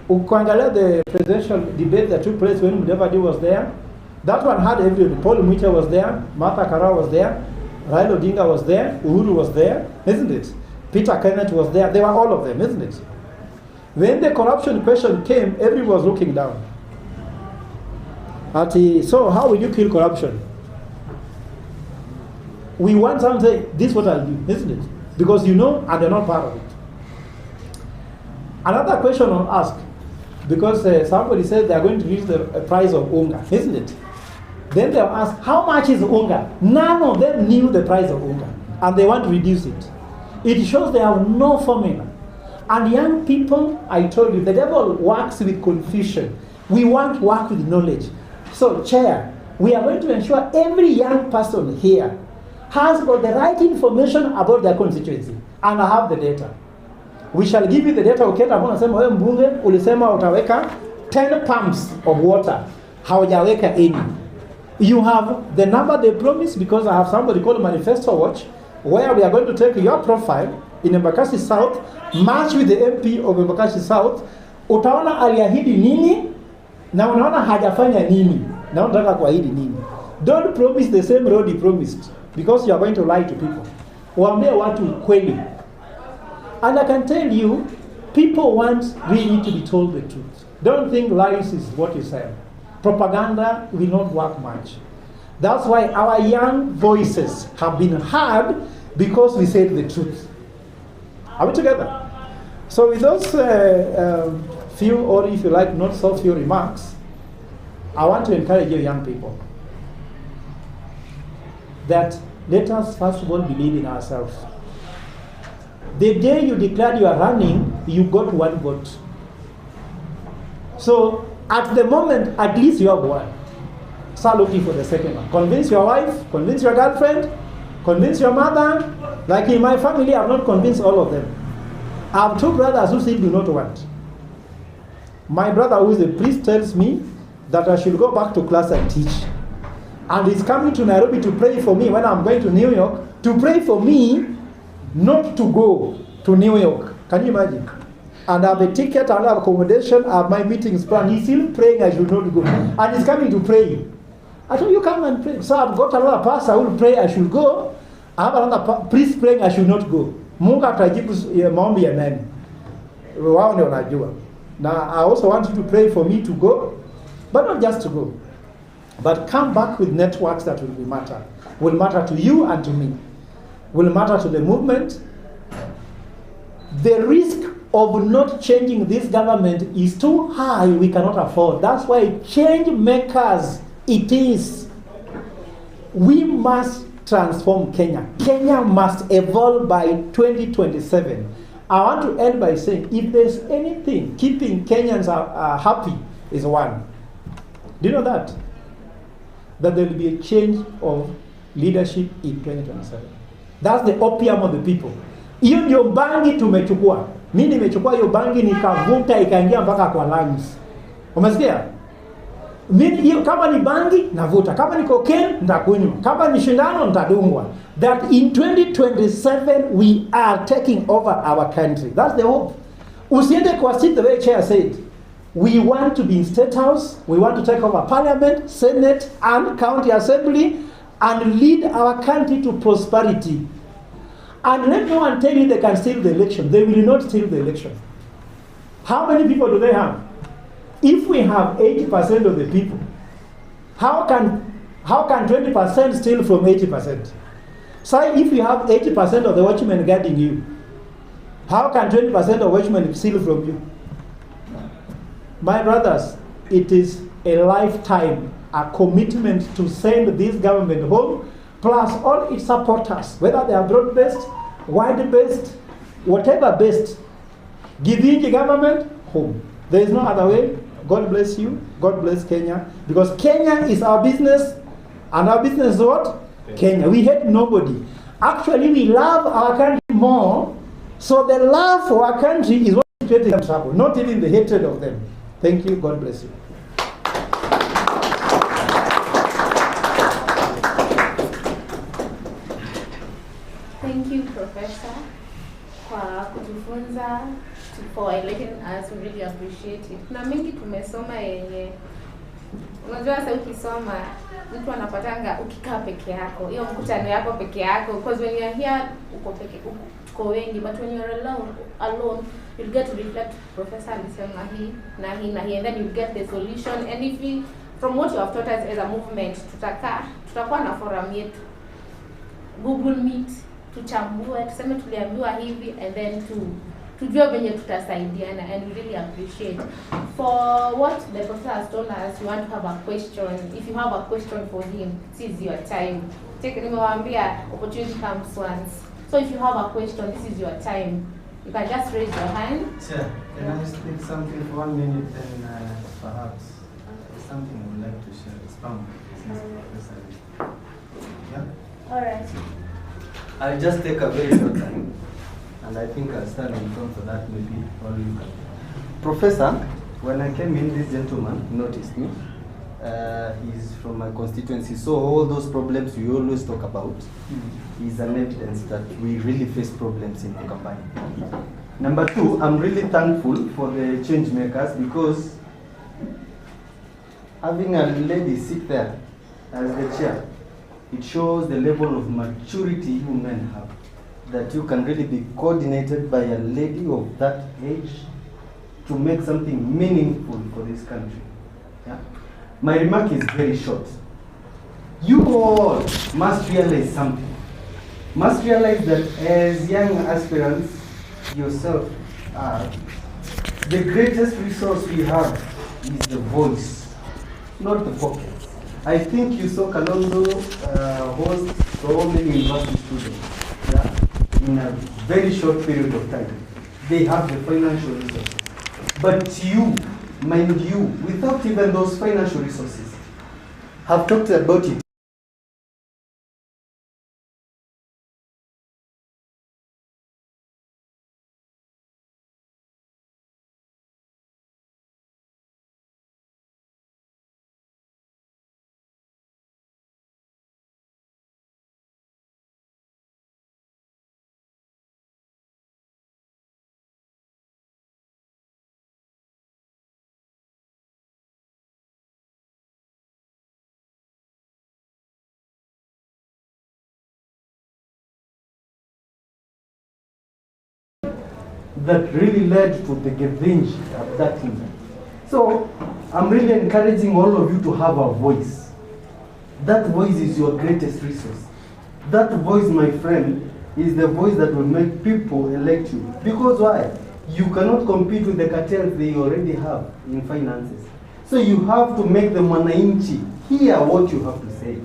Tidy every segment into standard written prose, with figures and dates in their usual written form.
Ukiangalia the presidential debate that took place when Mudavadi was there, that one had everybody. Paul Mucha was there, Martha Karua was there, Raila Odinga was there, Uhuru was there, isn't it? Peter Kenneth was there. They were all of them, isn't it? When the corruption question came, everyone was looking down. So how will you kill corruption? We want someone to say, this is what I'll do, isn't it? Because you know, and they're not part of it. Another question I'll ask, because somebody said they're going to reduce the price of unga, isn't it? Then they'll ask, how much is unga? None of them knew the price of unga, and they want to reduce it. It shows they have no formula. And young people, I told you, the devil works with confusion. We want to work with knowledge. So, Chair, we are going to ensure every young person here has got the right information about their constituency, and I have the data. We shall give you the data. Uketa hapo nasema wewe mbunge ulisema utaweka 10 pumps of water. Haujaweka any. You have the number they promised, because I have somebody called Manifesto Watch, where we are going to take your profile in Embakasi South, match with the MP of Embakasi South. Utaona aliahidi nini na unaona hajafanya nini na unataka kuahidi nini. Don't promise the same road he promised, because you are going to lie to people. Waambie watu kweli. And I can tell you, people want really to be told the truth. Don't think lies is what you say. Propaganda will not work much. That's why our young voices have been heard, because we said the truth. Are we together? So with those few, or if you like, not so few remarks, I want to encourage you young people that let us first of all believe in ourselves. The day you declared you are running, you got one vote. So at the moment, at least you have one. Start looking for the second one. Convince your wife, convince your girlfriend, convince your mother. Like in my family, I've not convinced all of them. I have 2 brothers who still do not want. My brother, who is a priest, tells me that I should go back to class and teach. And he's coming to Nairobi to pray for me when I'm going to New York, to pray for me not to go to New York. Can you imagine? And I have a ticket, I have accommodation, I have my meetings planned. He's still praying I should not go. And he's coming to pray. I told you, come and pray. So I've got another pastor who will pray I should go. I have another priest praying I should not go. Mungu atajibu maombi ya nani? Wao ndio wanajua. Now I also want you to pray for me to go, but not just to go. But come back with networks that will matter to you and to me, will matter to the movement. The risk of not changing this government is too high, we cannot afford. That's why change makers it is. We must transform Kenya. Kenya must evolve by 2027. I want to end by saying, if there's anything keeping Kenyans happy, is one. Do you know that? That there will be a change of leadership in 2027. That's the opium of the people. Hiyo ndio bangi tumechukua. Mimi nimechukua hiyo bangi nikavuta ikaingia mpaka kwa lungs. Umesikia? Mimi hiyo kama ni bangi navuta, kama ni cocaine nitakunywa, kama ni shindano nitadungwa. That in 2027 we are taking over our country. That's the hope. Usiende kwa seat the way chair said. We want to be in State House, we want to take over Parliament, Senate, and County Assembly, and lead our country to prosperity. And let no one tell you they can steal the election. They will not steal the election. How many people do they have? If we have 80% of the people, how can 20% steal from 80%? So if you have 80% of the watchmen guarding you, how can 20% of watchmen steal from you? My brothers, it is a lifetime, a commitment to send this government home, plus all its supporters, whether they are broad-based, wide-based, whatever based, giving the government home. There is no other way. God bless you. God bless Kenya. Because Kenya is our business, and our business is what? Kenya. We hate nobody. Actually, we love our country more, so the love for our country is what creates them trouble, not even the hatred of them. Thank you. God bless you. Thank you, Professor, kwa kutufunza for enlightening us. We really appreciate it. Kuna mingi tumesoma yenye unajua sasa ukisoma mtu anapatanga ukikaa peke yako. Hiyo mkutano yako peke yako, because when you are here uko wengi, but when you are alone you'll get to reflect. Professor alisema hii na hii, and then you get the solution. And if we, from what you have taught us as a movement, tutakuwa na forum yetu, Google Meet, tuchambue, tuseme tuliambiwa hivi, and then tujue venye tutasaidiana. And we really appreciate for what the professor has told us. You want to have a question, if you have a question for him, this is your time. Nimewaambia opportunity comes once, so if you have a question, this is your time. You can just raise your hand. Sure. Can I speak something for 1 minute, and perhaps something I would like to share, expound, since Professor is. Yeah? All right. I'll just take a very short time, and I think I'll stand in front of that, maybe, or you can. Professor, when I came in, this gentleman noticed me. He's from my constituency, so all those problems we always talk about is an evidence that we really face problems in Ukambani. Number two, I'm really thankful for the change makers, because having a lady sit there as the chair, it shows the level of maturity you men have, that you can really be coordinated by a lady of that age to make something meaningful for this country. Yeah? My remark is very short. You all must realize something. Must realize that as young aspirants, yourself are, the greatest resource we have is the voice, not the pockets. I think you saw Kalonzo host so many university students, in a very short period of time. They have the financial resources. But you, mind you, without even those financial resources, have talked about it. That really led to the Gevinge at that time. So I'm really encouraging all of you to have a voice. That voice is your greatest resource. That voice, my friend, is the voice that will make people elect you. Because why? You cannot compete with the cartels they already have in finances. So you have to make them wananchi hear what you have to say.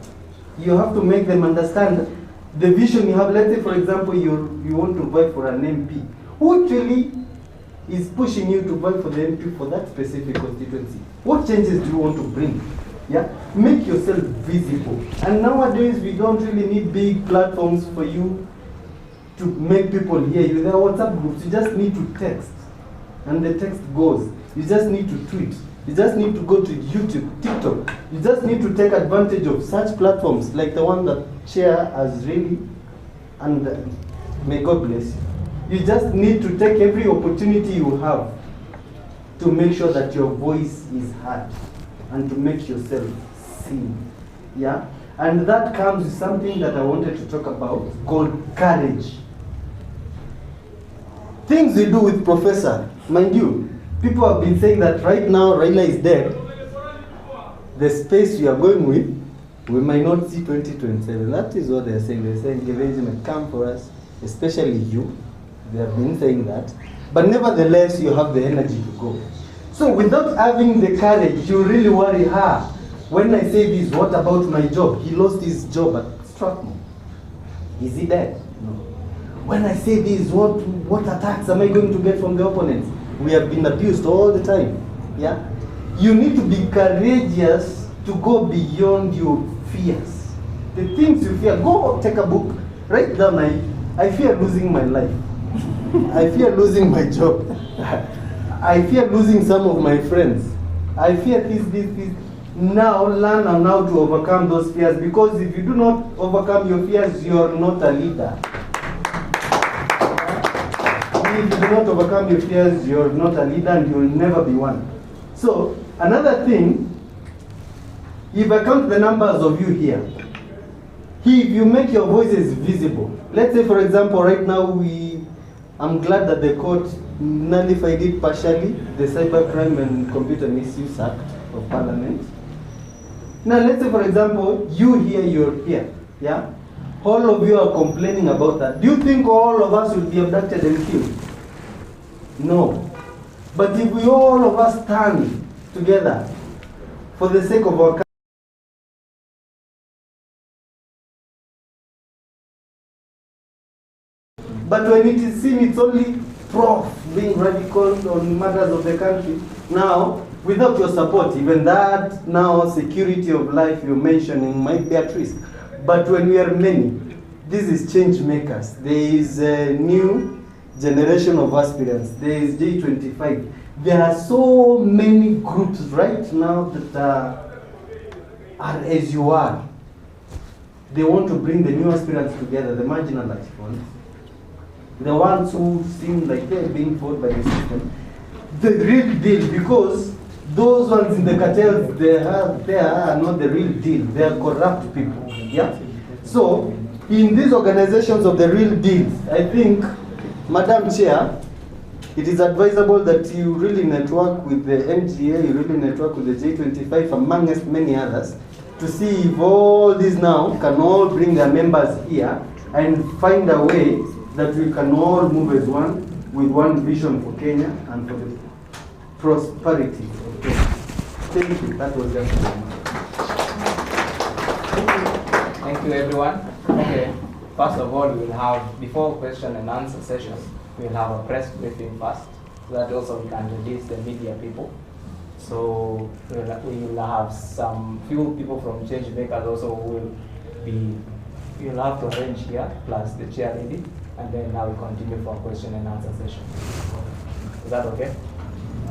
You have to make them understand the vision you have. Let's say, for example, you want to vote for an MP. Who really is pushing you to vote for the MP for that specific constituency? What changes do you want to bring? Yeah, make yourself visible. And nowadays we don't really need big platforms for you to make people hear you. There are WhatsApp groups. You just need to text, and the text goes. You just need to tweet. You just need to go to YouTube, TikTok. You just need to take advantage of such platforms like the one that Chair has really, and may God bless you. You just need to take every opportunity you have to make sure that your voice is heard and to make yourself seen. Yeah? And that comes with something that I wanted to talk about called courage. Things we do with Professor. Mind you, people have been saying that right now Raila is dead. The space we are going with, we might not see 2027. That is what they're saying. They're saying engagement come for us, especially you. They have been saying that. But nevertheless, you have the energy to go. So without having the courage, you really worry, when I say this, what about my job? He lost his job at Strathmore. Is he dead? No. When I say this, what attacks am I going to get from the opponents? We have been abused all the time. Yeah? You need to be courageous to go beyond your fears. The things you fear, go take a book, write down, I fear losing my life. I fear losing my job. I fear losing some of my friends. I fear this. Now learn on how to overcome those fears, because if you do not overcome your fears, you are not a leader. if you do not overcome your fears, you're not a leader and you'll never be one. So, another thing, if I count the numbers of you here, if you make your voices visible, let's say for example right now I'm glad that the court nullified it partially, the Cybercrime and Computer Misuse Act of Parliament. Now let's say for example, you're here, yeah? All of you are complaining about that. Do you think all of us will be abducted and killed? No. But if we all of us stand together for the sake of our country, but when it is seen it's only prof being radical on matters of the country, now without your support, even that now security of life you're mentioning might be at risk. But when we are many, this is change makers. There is a new generation of aspirants. There is J25. There are so many groups right now that are as you are. They want to bring the new aspirants together, the marginalized ones, the ones who seem like they're being fought by the system. The real deal, because those ones in the cartels, they are not the real deal. They are corrupt people. Yeah. So, in these organizations of the real deals, I think, Madam Chair, it is advisable that you really network with the MGA, you really network with the J25, amongst many others, to see if all these now can all bring their members here and find a way that we can all move as one, with one vision for Kenya and for the prosperity of Kenya. Thank you. That was just Thank you, everyone. Okay, first of all, we will have, before question and answer session, we will have a press briefing first, so that also we can release the media people. So we will have some few people from Change Makers also who will be, we will have to arrange here, plus the chair lady, and then now we continue for a question and answer session. Is that okay?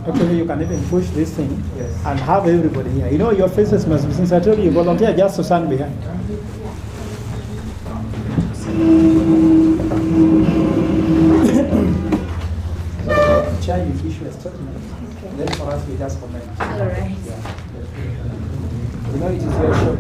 Actually, you can even push this thing, yes, and have everybody here. You know, your faces must be, since I told you, volunteer just to stand behind. Chair, you issue a statement. Okay. Then for us, we just comment. All right. Yeah. You know, it is very short.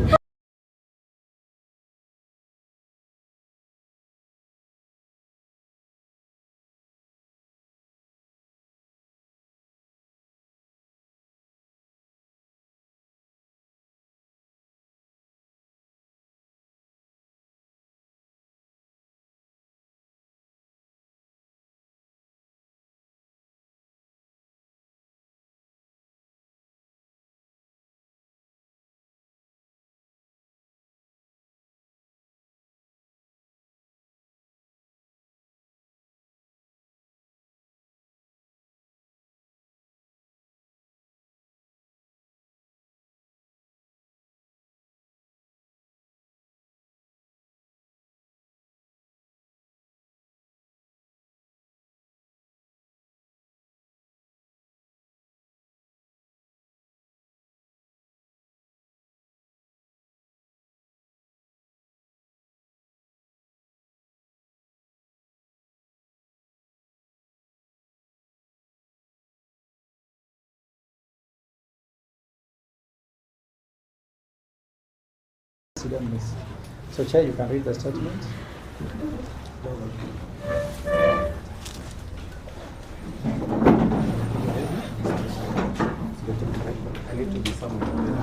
So, Chair, you can read the statement.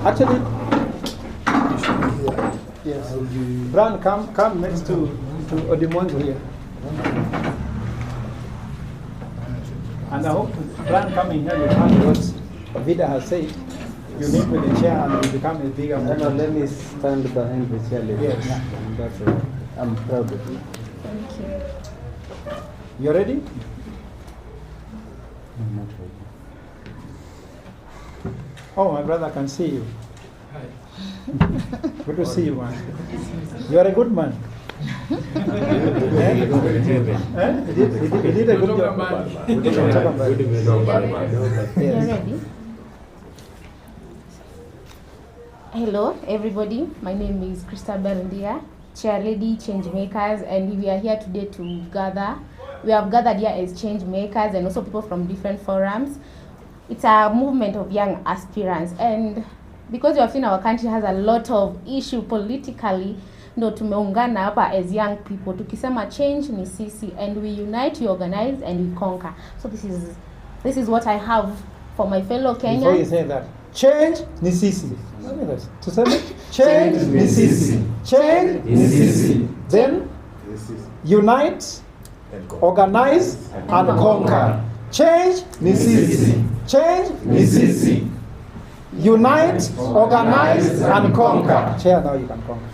Actually, yes. Brown, come next to Odimongo here. And I hope Brown coming here, you heard what Vida has said. You meet with the chair and you become a bigger man. No, let me stand behind the chair lady. Yes. And that's it. I'm proud of you. Thank you. You ready? I'm not ready. Oh, my brother can see you. Good to see you, man. You are a good man. He did a good job. You ready? Hello, everybody. My name is Christabel Ndia, Chair Lady Change Makers, and we are here today to gather We have gathered here as change makers and also people from different forums. It's a movement of young aspirants, and because you have seen our country has a lot of issue politically, ndo tumeungana hapa as young people tukisema change ni sisi, and we unite, we organize, and we conquer. So this is what I have for my fellow Kenyans. Before you say that, change ni sisi. Tuseme change ni sisi. Change ni sisi. Then unite, organize, and conquer. Change ni sisi. Change ni sisi. Unite, organize, and conquer. Chair, now you can conquer.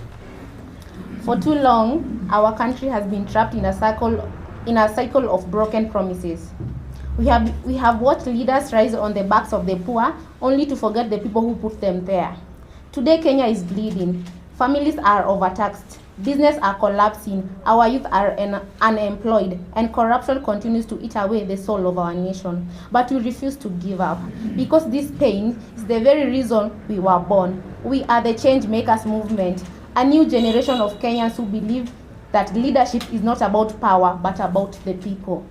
For too long, our country has been trapped in a cycle of broken promises. We have watched leaders rise on the backs of the poor, only to forget the people who put them there. Today, Kenya is bleeding. Families are overtaxed. Businesses are collapsing. Our youth are unemployed, and corruption continues to eat away the soul of our nation. But we refuse to give up, because this pain is the very reason we were born. We are the change makers movement, a new generation of Kenyans who believe that leadership is not about power, but about the people.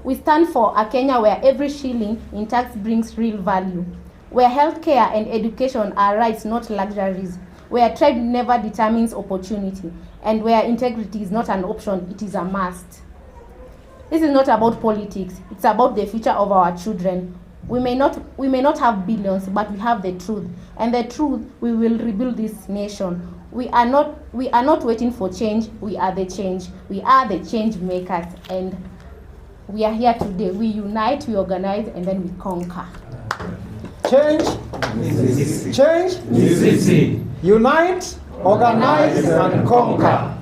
We stand for a Kenya where every shilling in tax brings real value, where healthcare and education are rights, not luxuries, where tribe never determines opportunity, and where integrity is not an option, it is a must. This is not about politics, it's about the future of our children. We may not have billions, but we have the truth, and the truth, we will rebuild this nation. We are not waiting for change, we are the change. We are the change makers, and we are here today. We unite, we organize, and then we conquer. Change, unite, organize, and conquer.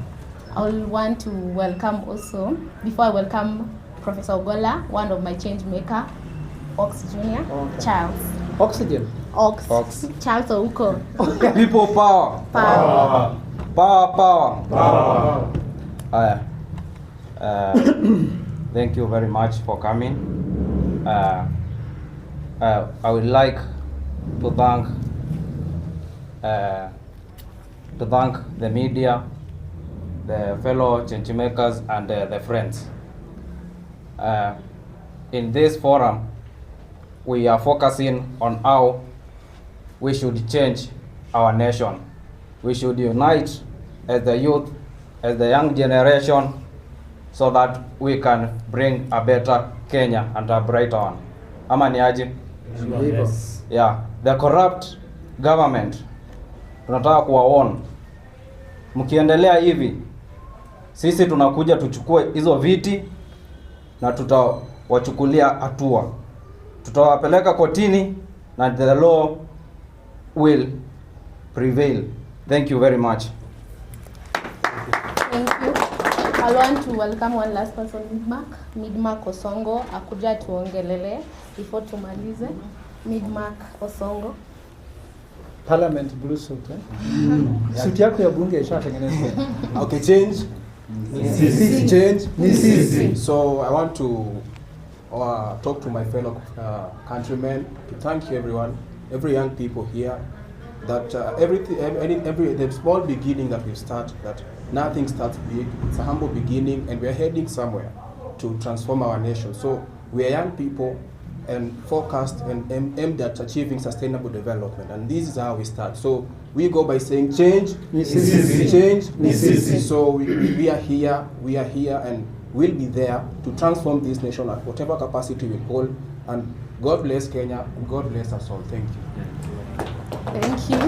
I will want to welcome also, before I welcome Professor Ogola, one of my change maker, Ox Jr., okay. Charles. Oxygen. Ox. Charles Ouko. People power. Power. Power. Thank you very much for coming. I would like to thank the media, the fellow change makers, and the friends. In this forum, we are focusing on how we should change our nation. We should unite as the youth, as the young generation, so that we can bring a better Kenya and a brighter one. Ama ni aje? Yes. Yeah, the corrupt government tunataka kuwaona. Mkiendelea hivi, sisi tunakuja tuchukue hizo viti na tutawachukulia hatua. Tutawapeleka kotini na the law will prevail. Thank you very much. Thank you. I want to welcome one last person, Midmark Osongo, akuja tuongelele before tumalize. Midmark Osongo. Parliament blue suit, eh? Suit yako ya bunge ishatengenezwa. Okay, change. Change. So I want to talk to my fellow countrymen to thank you every young people here, that the small beginning that we start, that nothing starts big, it's a humble beginning, and we're heading somewhere to transform our nation. So we are young people and focused and aimed at achieving sustainable development, and this is how we start. So we go by saying change, change. So we are here, and we'll be there to transform this nation at whatever capacity we hold. And God bless Kenya, and God bless us all. Thank you. Thank you.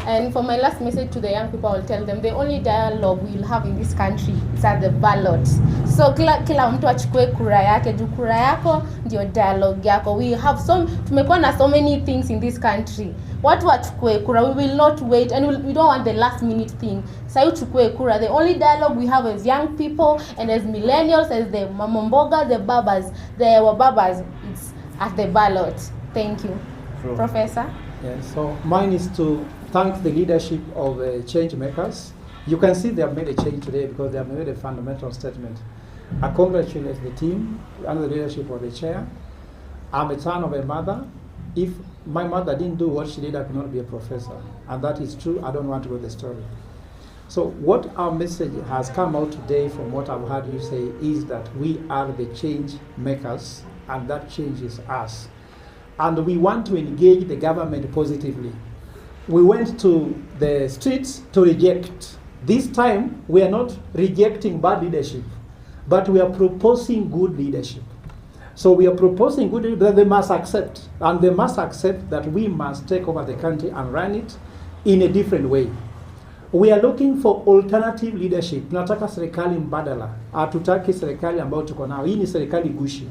And for my last message to the young people, I'll tell them the only dialogue we'll have in this country is at the ballot. So kila mtu achukue kura yake, juu kura yako ndio dialogue yako. We have tumekuwa na so many things in this country. Watu wachukue kura, we will not wait, and we don't want the last minute thing. Sasa uchukue kura. The only dialogue we have as young people and as millennials, as the mamamboga, the babas, the wababas, it's at the ballot. Thank you. Sure. Professor? Yeah, so mine is to thank the leadership of change makers. You can see they have made a change today because they have made a fundamental statement. I congratulate the team under the leadership of the chair. I'm a son of a mother. If my mother didn't do what she did, I could not be a professor. And that is true. I don't want to go the story. So what our message has come out today from what I've heard you say is that we are the change makers, and that change is us. And we want to engage the government positively. We went to the streets to reject. This time, we are not rejecting bad leadership, but we are proposing good leadership. So we are proposing good leadership that they must accept. And they must accept that we must take over the country and run it in a different way. We are looking for alternative leadership. Tunataka serikali mbadala. Hatutaki serikali ambayo tuko nayo. Hii ni serikali gushi.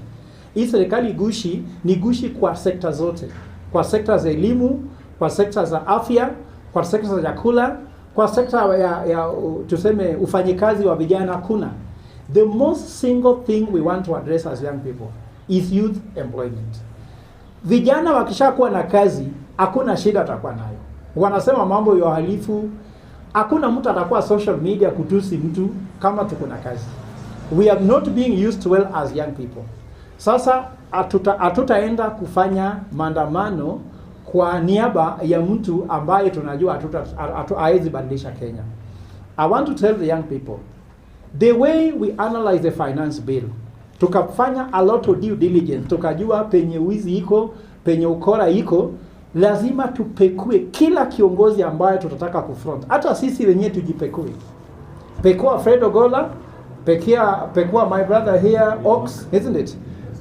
Hii serikali gushi ni gushi kwa sekta zote. Kwa sekta za elimu, kwa sekta za afya, kwa sekta za chakula, kwa sekta ya tuseme ufanyikazi wa vijana kuna. The most single thing we want to address as young people is youth employment. Vijana wakishakuwa na kazi, hakuna shida atakuwa nayo. Wanasema mambo ya uhalifu, hakuna mtu atakuwa social media kutusi mtu kama tuko na kazi. We are not being used well as young people. Sasa hatutaenda kufanya maandamano kwa niaba ya mtu ambaye tunajua hawezi badilisha Kenya. I want to tell the young people, the way we analyze the finance bill, tukafanya a lot of due diligence, tukajua penye wizi iko, penye ukora iko, lazima tupekue kila kiongozi ambaye tutataka kufront. Hata sisi wenyewe tujipekue. Pekua Fred Ogola, pekua my brother here, Ox, isn't it?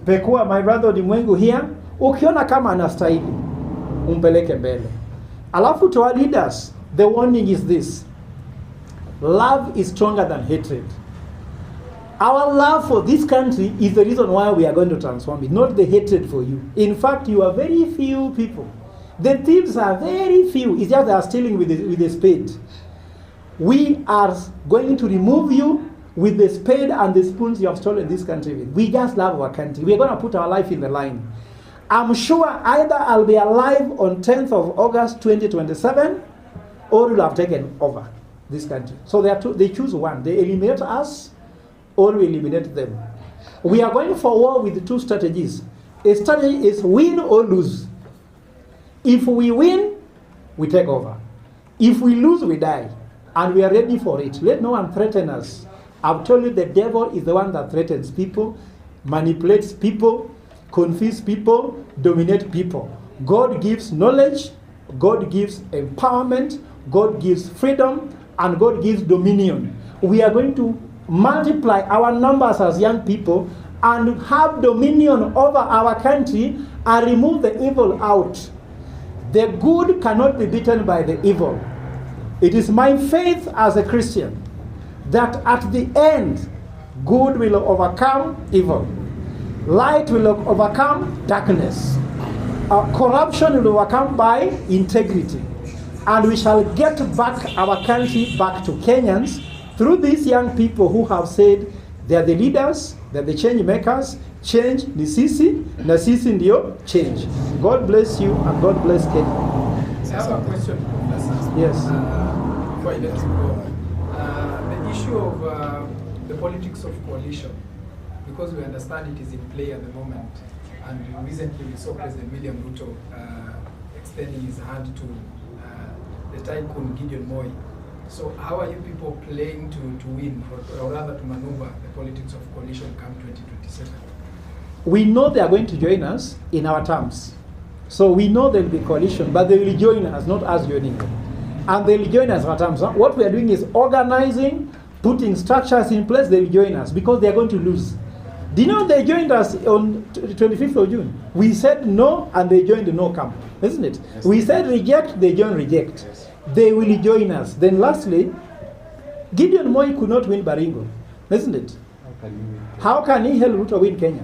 Pekua my brother Dimwengu here. Ukiona kama anastahili, umpeleke mbele. Alafu to our leaders, the warning is this. Love is stronger than hatred. Our love for this country is the reason why we are going to transform it, not the hatred for you. In fact, you are very few people. The thieves are very few. It's just they are stealing with the spade. We are going to remove you with the spade and the spoons you have stolen this country with. We just love our country. We are going to put our life in the line. I'm sure either I'll be alive on 10th of August 2027 or we'll have taken over this country. So they choose one. They eliminate us or we eliminate them. We are going for war with two strategies. A strategy is win or lose. If we win, we take over. If we lose, we die. And we are ready for it. Let no one threaten us. I've told you the devil is the one that threatens people, manipulates people, confuse people, dominate people. God gives knowledge, God gives empowerment, God gives freedom, and God gives dominion. We are going to multiply our numbers as young people and have dominion over our country and remove the evil out. The good cannot be beaten by the evil. It is my faith as a Christian that at the end, good will overcome evil. Light will overcome darkness. Corruption will overcome by integrity. And we shall get back our country back to Kenyans through these young people who have said they are the leaders, they are the change makers. Change ni sisi, na sisi ndio change. God bless you and God bless Kenya. I have a question, Professor. Yes. Before I let you go. The issue of the politics of coalition, because we understand it is in play at the moment, and recently we saw President William Ruto extending his hand to the tycoon Gideon Moi. So how are you people playing to win, or rather to maneuver the politics of coalition come 2027? We know they are going to join us in our terms. So we know there will be coalition, but they will join us, not us joining them. And they will join us in our terms. What we are doing is organizing, putting structures in place. They will join us because they are going to lose. Do you know they joined us on 25th of June? We said no, and they joined the no camp, isn't it? Yes. We said reject, they joined reject. Yes. They will join us. Then lastly, Gideon Moi could not win Baringo, isn't it? How can he help Ruto win Kenya?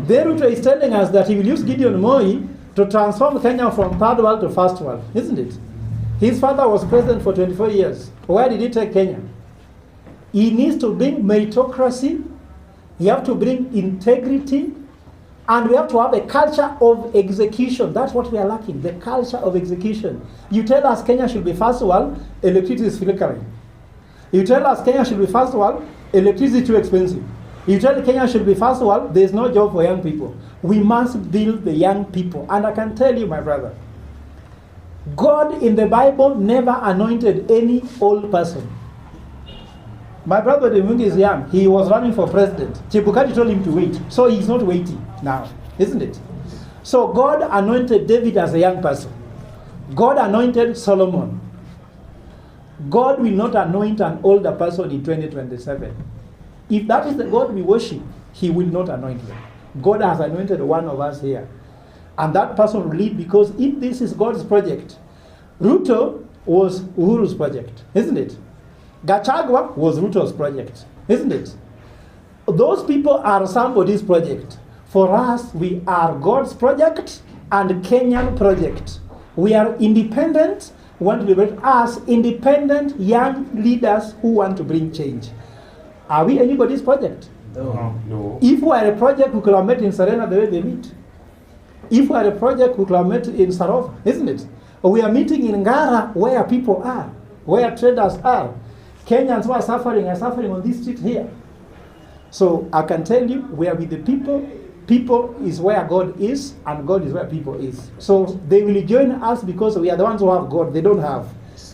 Then Ruto is telling us that he will use Gideon Moi to transform Kenya from third world to first world, isn't it? His father was president for 24 years. Why did he take Kenya? He needs to bring meritocracy, he have to bring integrity, and we have to have a culture of execution. That's what we are lacking, the culture of execution. You tell us Kenya should be first world, electricity is flickering. You tell us Kenya should be first world, electricity is too expensive. You tell Kenya should be first world, there is no job for young people. We must build the young people. And I can tell you, my brother, God in the Bible never anointed any old person. My brother Demungi is young. He was running for president. Chebukati told him to wait. So he's not waiting now, isn't it? So God anointed David as a young person. God anointed Solomon. God will not anoint an older person in 2027. If that is the God we worship, he will not anoint them. God has anointed one of us here. And that person will lead, because if this is God's project, Ruto was Uhuru's project, isn't it? Gachagua was Ruto's project, isn't it? Those people are somebody's project. For us, we are God's project and Kenyan project. We are independent, want to liberate us, independent young leaders who want to bring change. Are we anybody's project? No. If we are a project, we could have met in Serena the way they meet. If we are a project, we could have met in Sarova, isn't it? Or we are meeting in Ngara, where people are, where traders are. Kenyans who are suffering on this street here. So I can tell you, we are with the people. People is where God is, and God is where people is. So they will join us because we are the ones who have God. They don't have.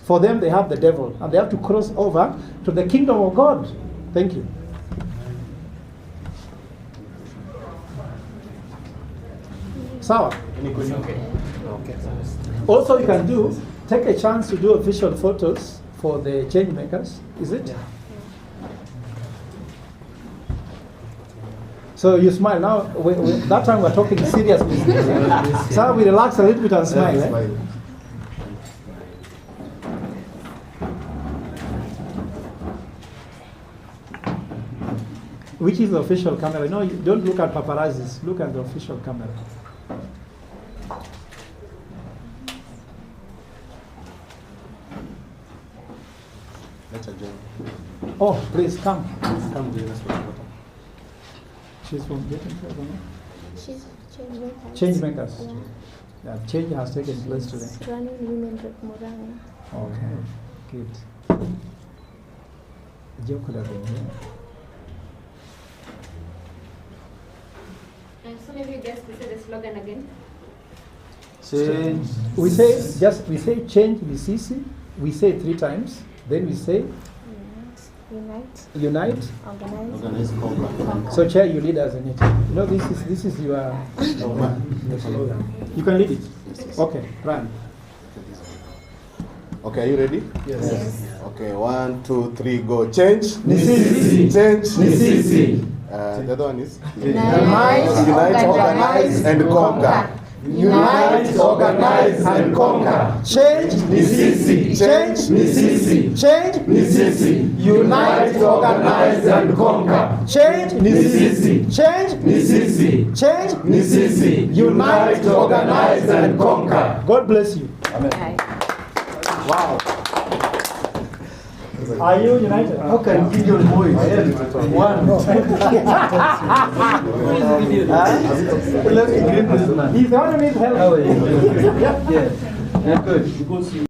For them, they have the devil, and they have to cross over to the kingdom of God. Thank you. Sawa. Okay. Also, you can take a chance to do official photos for the change makers. Is it? Yeah. So you smile now. That time we're talking serious business. So we relax a little bit and smile. Eh? Which is the official camera? No, you don't look at paparazzis. Look at the official camera. Let's join. Oh, please come. Come join us for the photo. She's from Getting Fair, no? She's change makers. Change makers. Yeah. Yeah, change has taken place today. She's running women rep Murang'a. Okay, good. Joe could have been here. So maybe just to say the slogan again. Change. We say change Misisi. We say it 3 times. Then we say unite. Organize. So chair, you lead us in it. You know, this is your slogan. You can lead it. Okay, run. Okay, are you ready? Yes. Okay, 1, 2, 3, go. Change. Nisisi. Change. Nisisi. The other one is? Unite, organize, and conquer. Unite, organize, and conquer. Change Nisisi. Change Nisisi. Change Nisisi. Unite, organize, and conquer. Change Nisisi. Change Nisisi. Change Nisisi. Unite, organize, and conquer. God bless you. Amen. Wow. Are you united? How can Gideon boys? One. Let's greet this man. He's the one who needs help. How are you? Yes. Good.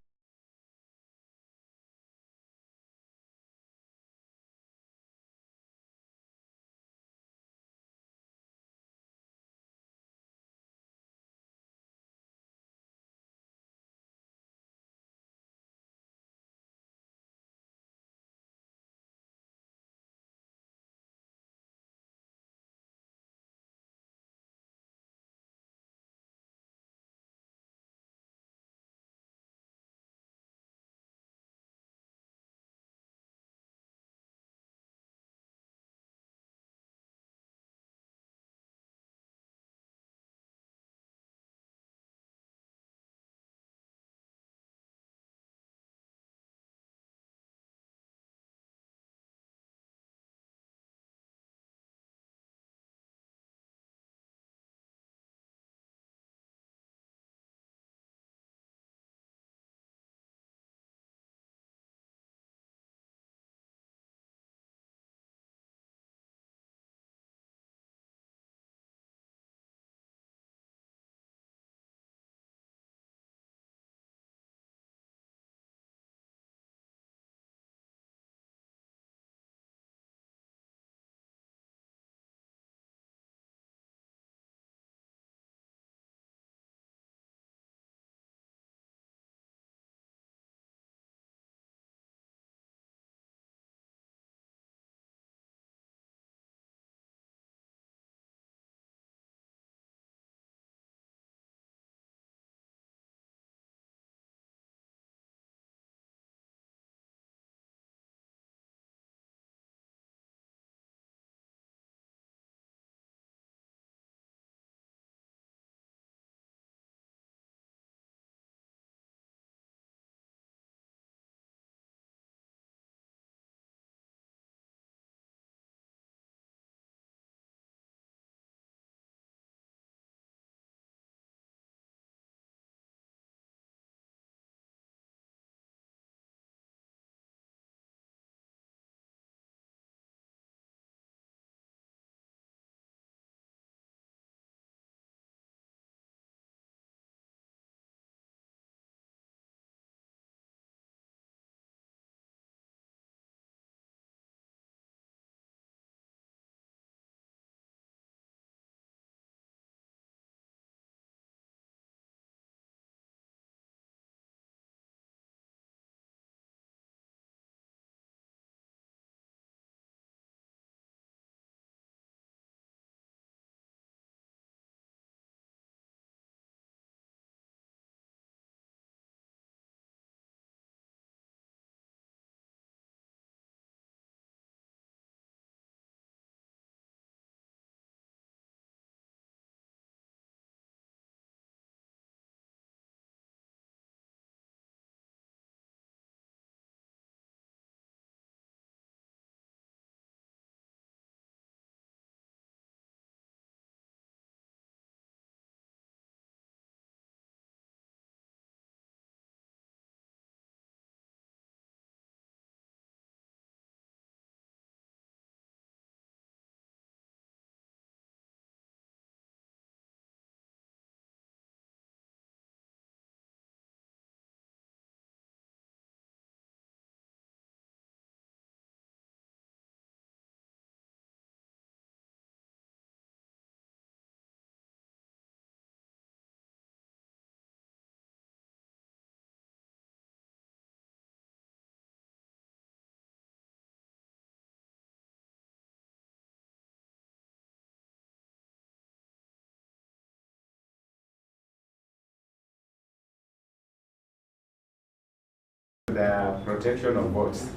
the protection of votes.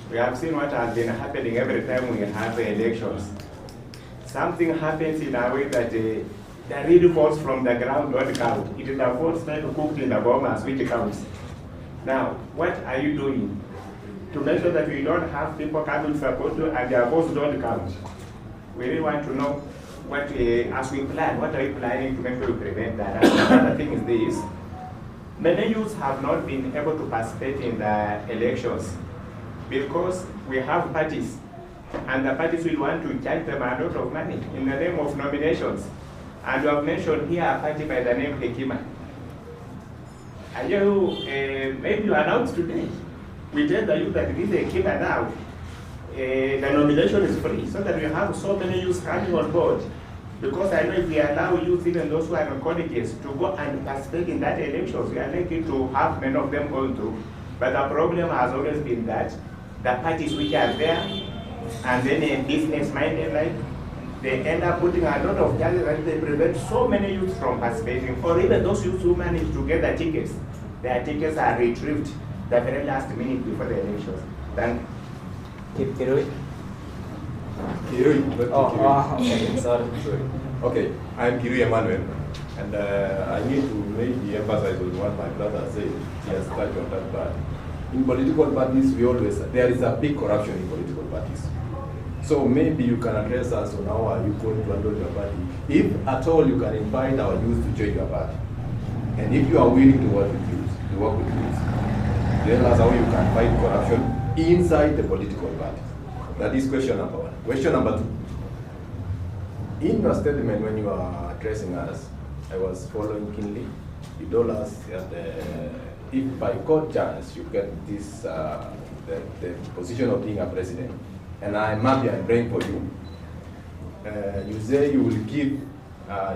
We have seen what has been happening every time we have elections. Something happens in a way that the real votes from the ground don't count. It is the votes that are cooked in the bombers which counts. Now, what are you doing to make sure that we don't have people coming support you and their votes don't count? We really want to know what, as we plan, what are we planning to make sure we prevent that? And another thing is this. Many youths have not been able to participate in the elections because we have parties, and the parties will want to charge them a lot of money in the name of nominations. And we have mentioned here a party by the name Hekima. And maybe you announced today, we tell the youth that this Hekima now, the nomination is free, so that we have so many youths coming on board. Because I know if we allow youth, even those who are on colleges, to go and participate in that elections, we are likely to have many of them going through. But the problem has always been that the parties which are there, and then business-minded, like, they end up putting a lot of charges and they prevent so many youths from participating. Or even those youths who manage to get the tickets, their tickets are retrieved the very last minute before the elections. Thank you. Kirui? Kirui, okay, sorry. Okay, I'm Kirui Emmanuel, and I need to maybe emphasize on what my brother said. He has touched on that part. In political parties, there is a big corruption in political parties. So maybe you can address us on how are you going to handle your party. If at all you can invite our youth to join your party. And if you are willing to work with youth, tell us how you can fight corruption inside the political party. That is question number one. Question number two. In your statement when you are addressing us, I was following keenly. You told us that if by God chance you get this, the position of being a president, and I'm happy and praying for you, you say you will give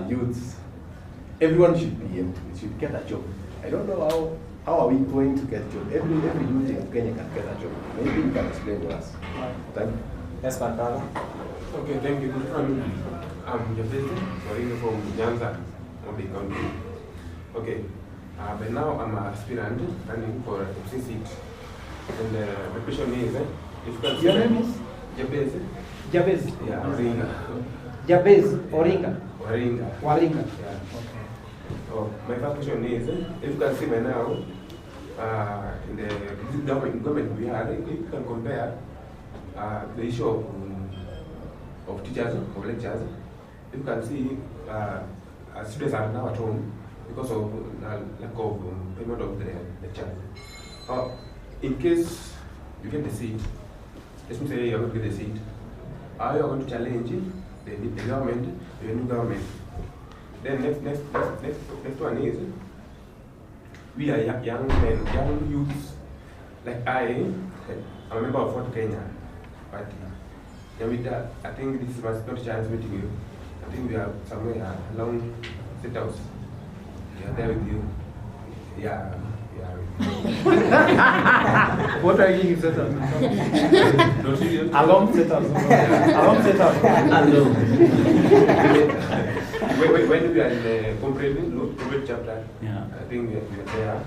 youths, everyone should get a job. I don't know how are we going to get a job. Every youth in Kenya can get a job. Maybe you can explain to us. Thank you. Yes, my brother. Okay, thank you. I'm Jabez, working from Nyanza, Mobile County. Okay, but now I'm an aspirant running for a MC seat. And the question is, if you can see your name is? Jabez. Jabez? Yeah, Waringa. Jabez, Oringa? Waringa. Waringa. Yeah. So my first question is, if you can see by now, in the government we have, if you can compare the issue of teachers, of lecturers, if you can see students are now at home because of lack of payment of the lecture. In case you get the seat, let me say you're going to get the seat, are you going to challenge the government, the new government? Then next one is, we are young men, young youths, like I'm a member of Fort Kenya Party. I think this is my second chance meeting you. I think we are somewhere along sit house. We are there with you. Yeah. What are you giving set up? Along set up. Along set up. When we are in the comprehensive chapter, I think we are there.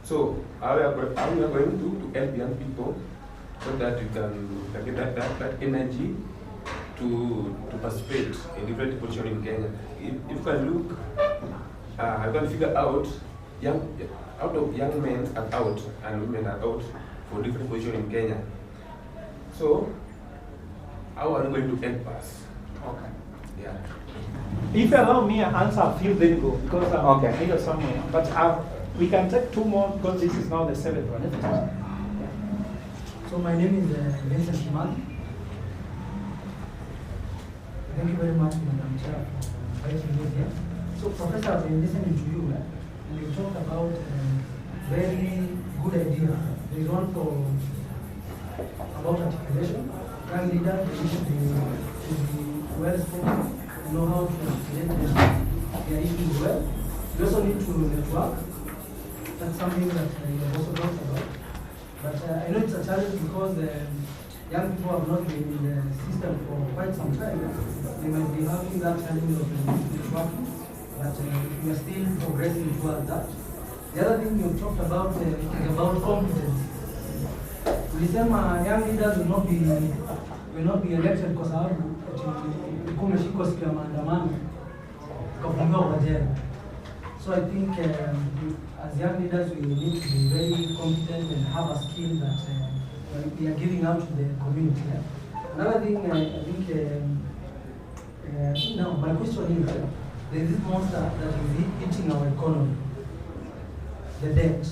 So how we are going to help young people so that you can get that energy to participate in different positions in Kenya. If you can look, I can figure out out of young men are out and women are out for different positions in Kenya. So how are you going to help us? Okay. Yeah. If you allow me an answer, a few then go, because I'm here somewhere. But we can take two more, because this is now the seventh one, isn't it? So my name is Vincent Shimali. Thank you very much, Madam Chair, for inviting me here. So Professor, I've been listening to you, and you talked about very good idea. There is one about articulation. Young leaders, they should be well spoken, know how to articulate their issues well. You also need to network. That's something that you have also talked about. But I know it's a challenge because young people have not been in the system for quite some time. They might be having that challenge of networking, but we are still progressing towards that. The other thing you talked about is about competence. Ulisema young leaders will not be elected kwa sababu ilikuwa umeshikwa siku ya maandamano ukafungiwa kwa jela. So I think as young leaders we need to be very competent and have a skill that we are giving out to the community. Another thing I think now my question is there is this monster that is eating our economy, the debt.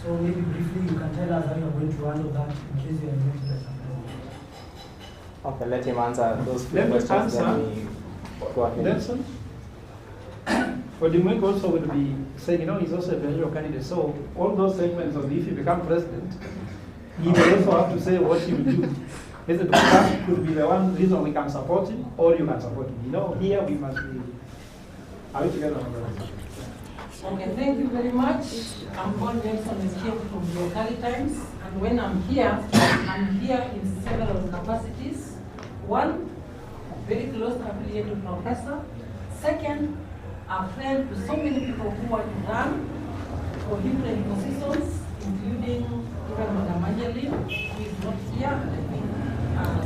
So maybe briefly you can tell us how you are going to handle that in case you are elected as a president. Okay, let him answer those few Let me questions. answer. Then we go ahead. Nelson? Odimweko also will be saying, he's also a presidential candidate. So all those segments of if you become president, he will also have to say what he will do. That could be the one reason we can support him, or you can support him. Here we must be. Are we together on that? Okay, thank you very much. I'm Paul Jackson, I came from the Locally Times, and when I'm here in several capacities. One, very close affiliated professor. Second, a friend to so many people who want to run for different positions, including even Madam Angeline, who is not here, and I think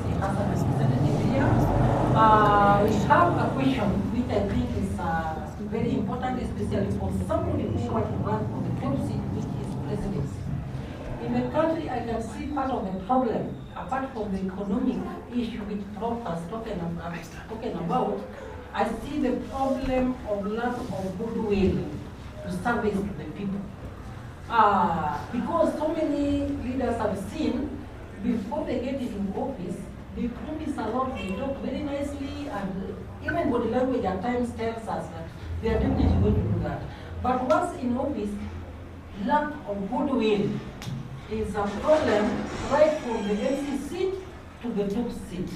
she has a representative here. We have a question which I think is very important, especially for somebody who wants to run for the top seat, which is presidency. In the country, I can see part of the problem, apart from the economic issue which Prof has spoken about, I see the problem of lack of goodwill to service to the people. Because so many leaders have seen, before they get into office, they promise a lot, they talk very nicely, and even body language at times tells us that they are definitely going to do that. But once in office, lack of goodwill is a problem right from the MC seat to the top seat.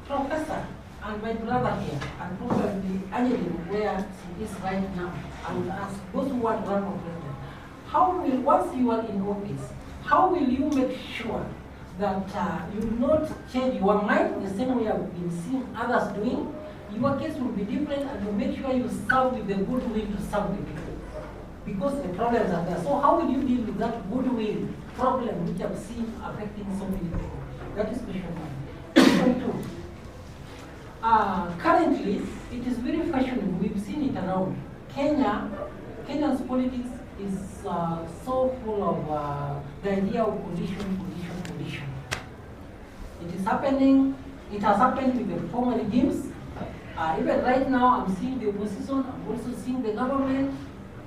Professor, and my brother here, and probably Angeline, where she is right now, I would ask those who want to run for president, how will, once you are in office, how will you make sure that you will not change your mind the same way I've been seeing others doing? Your case will be different, and you make sure you serve with the goodwill to serve the people. Because the problems are there. So how will you deal with that goodwill problem which I've seen affecting so many people? That is question one. Question two. Currently, it is very fashionable. We've seen it around. Kenya's politics is so full of the idea of position. It is happening. It has happened with the former regimes. Even right now, I'm seeing the opposition. I'm also seeing the government.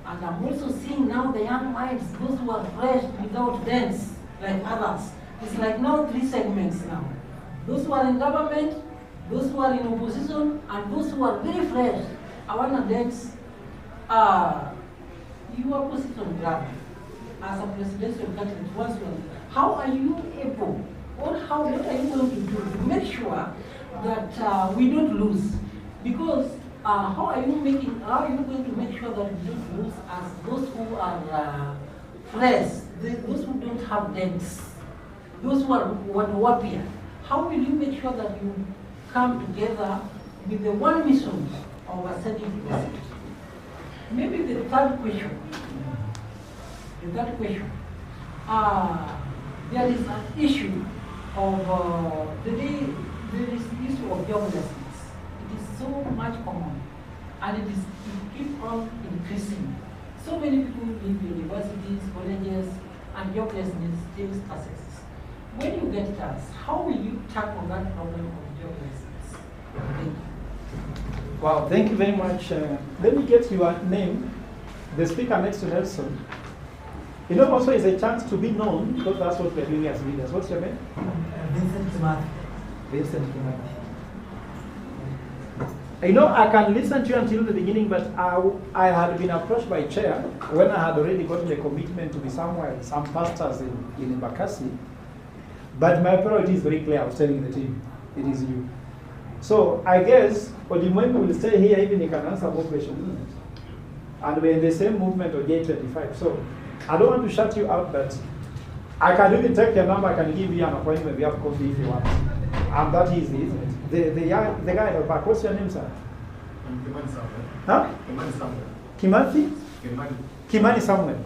And I'm also seeing now the young minds, those who are fresh without dents, like others. It's like now 3 segments now. Those who are in government, those who are in opposition, and those who are very fresh. I want to dance. Your position, brother, as a presidential candidate, once you are, how are you able, or what are you going to do to make sure that we don't lose? Because how are you going to make sure that we don't lose as those who are fresh, those who don't have dents, those who are warrior? How will you make sure that you come together with the one mission of ascending to the city? Maybe the third question. There is an issue of there is issue of joblessness. It is so much common, and it keeps on increasing. So many people leave universities, colleges, and joblessness still persists. When you get chance, how will you tackle that problem of joblessness? Thank you. Wow, thank you very much. Let me get your name. The speaker next to Nelson. Also is a chance to be known, because that's what we're doing as leaders. What's your name? Vincent Kimathi. Vincent Kimathi. I can listen to you until the beginning, but I had been approached by chair when I had already gotten a commitment to be somewhere, some pastors in Embakasi. But my priority is very clear. I was telling the team, it is you. So I guess Odimweko will stay here, even he can answer more questions, isn't it? And we're in the same movement of J25. So I don't want to shut you out, but I can even take your number. I can give you an appointment. We have coffee if you want. And that easy, isn't it? The guy at the back. What's your name, sir? Kimani Samuel. Huh? Kimani Samuel. Kimathi? Kimani. Kimani Samuel.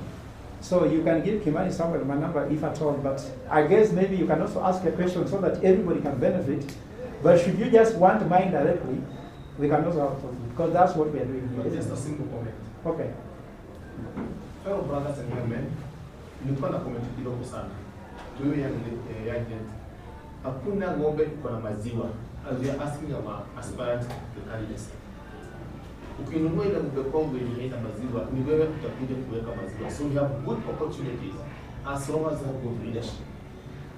So you can give Kimani somewhere my number if at all, but I guess maybe you can also ask a question so that everybody can benefit. But should you just want mine directly, we can also have it, because that's what we are doing here. Just a simple comment. Okay. Fellow brothers and young men, nilikuwa na comment kidogo sana. To you young gent, hakuna ng'ombe iko na maziwa. As we are asking our aspirants to candidates. Ukinunua ile ng'ombe kongwe yenye haina maziwa, ni wewe utakuja kuweka maziwa. So we have good opportunities as long as we have good leadership.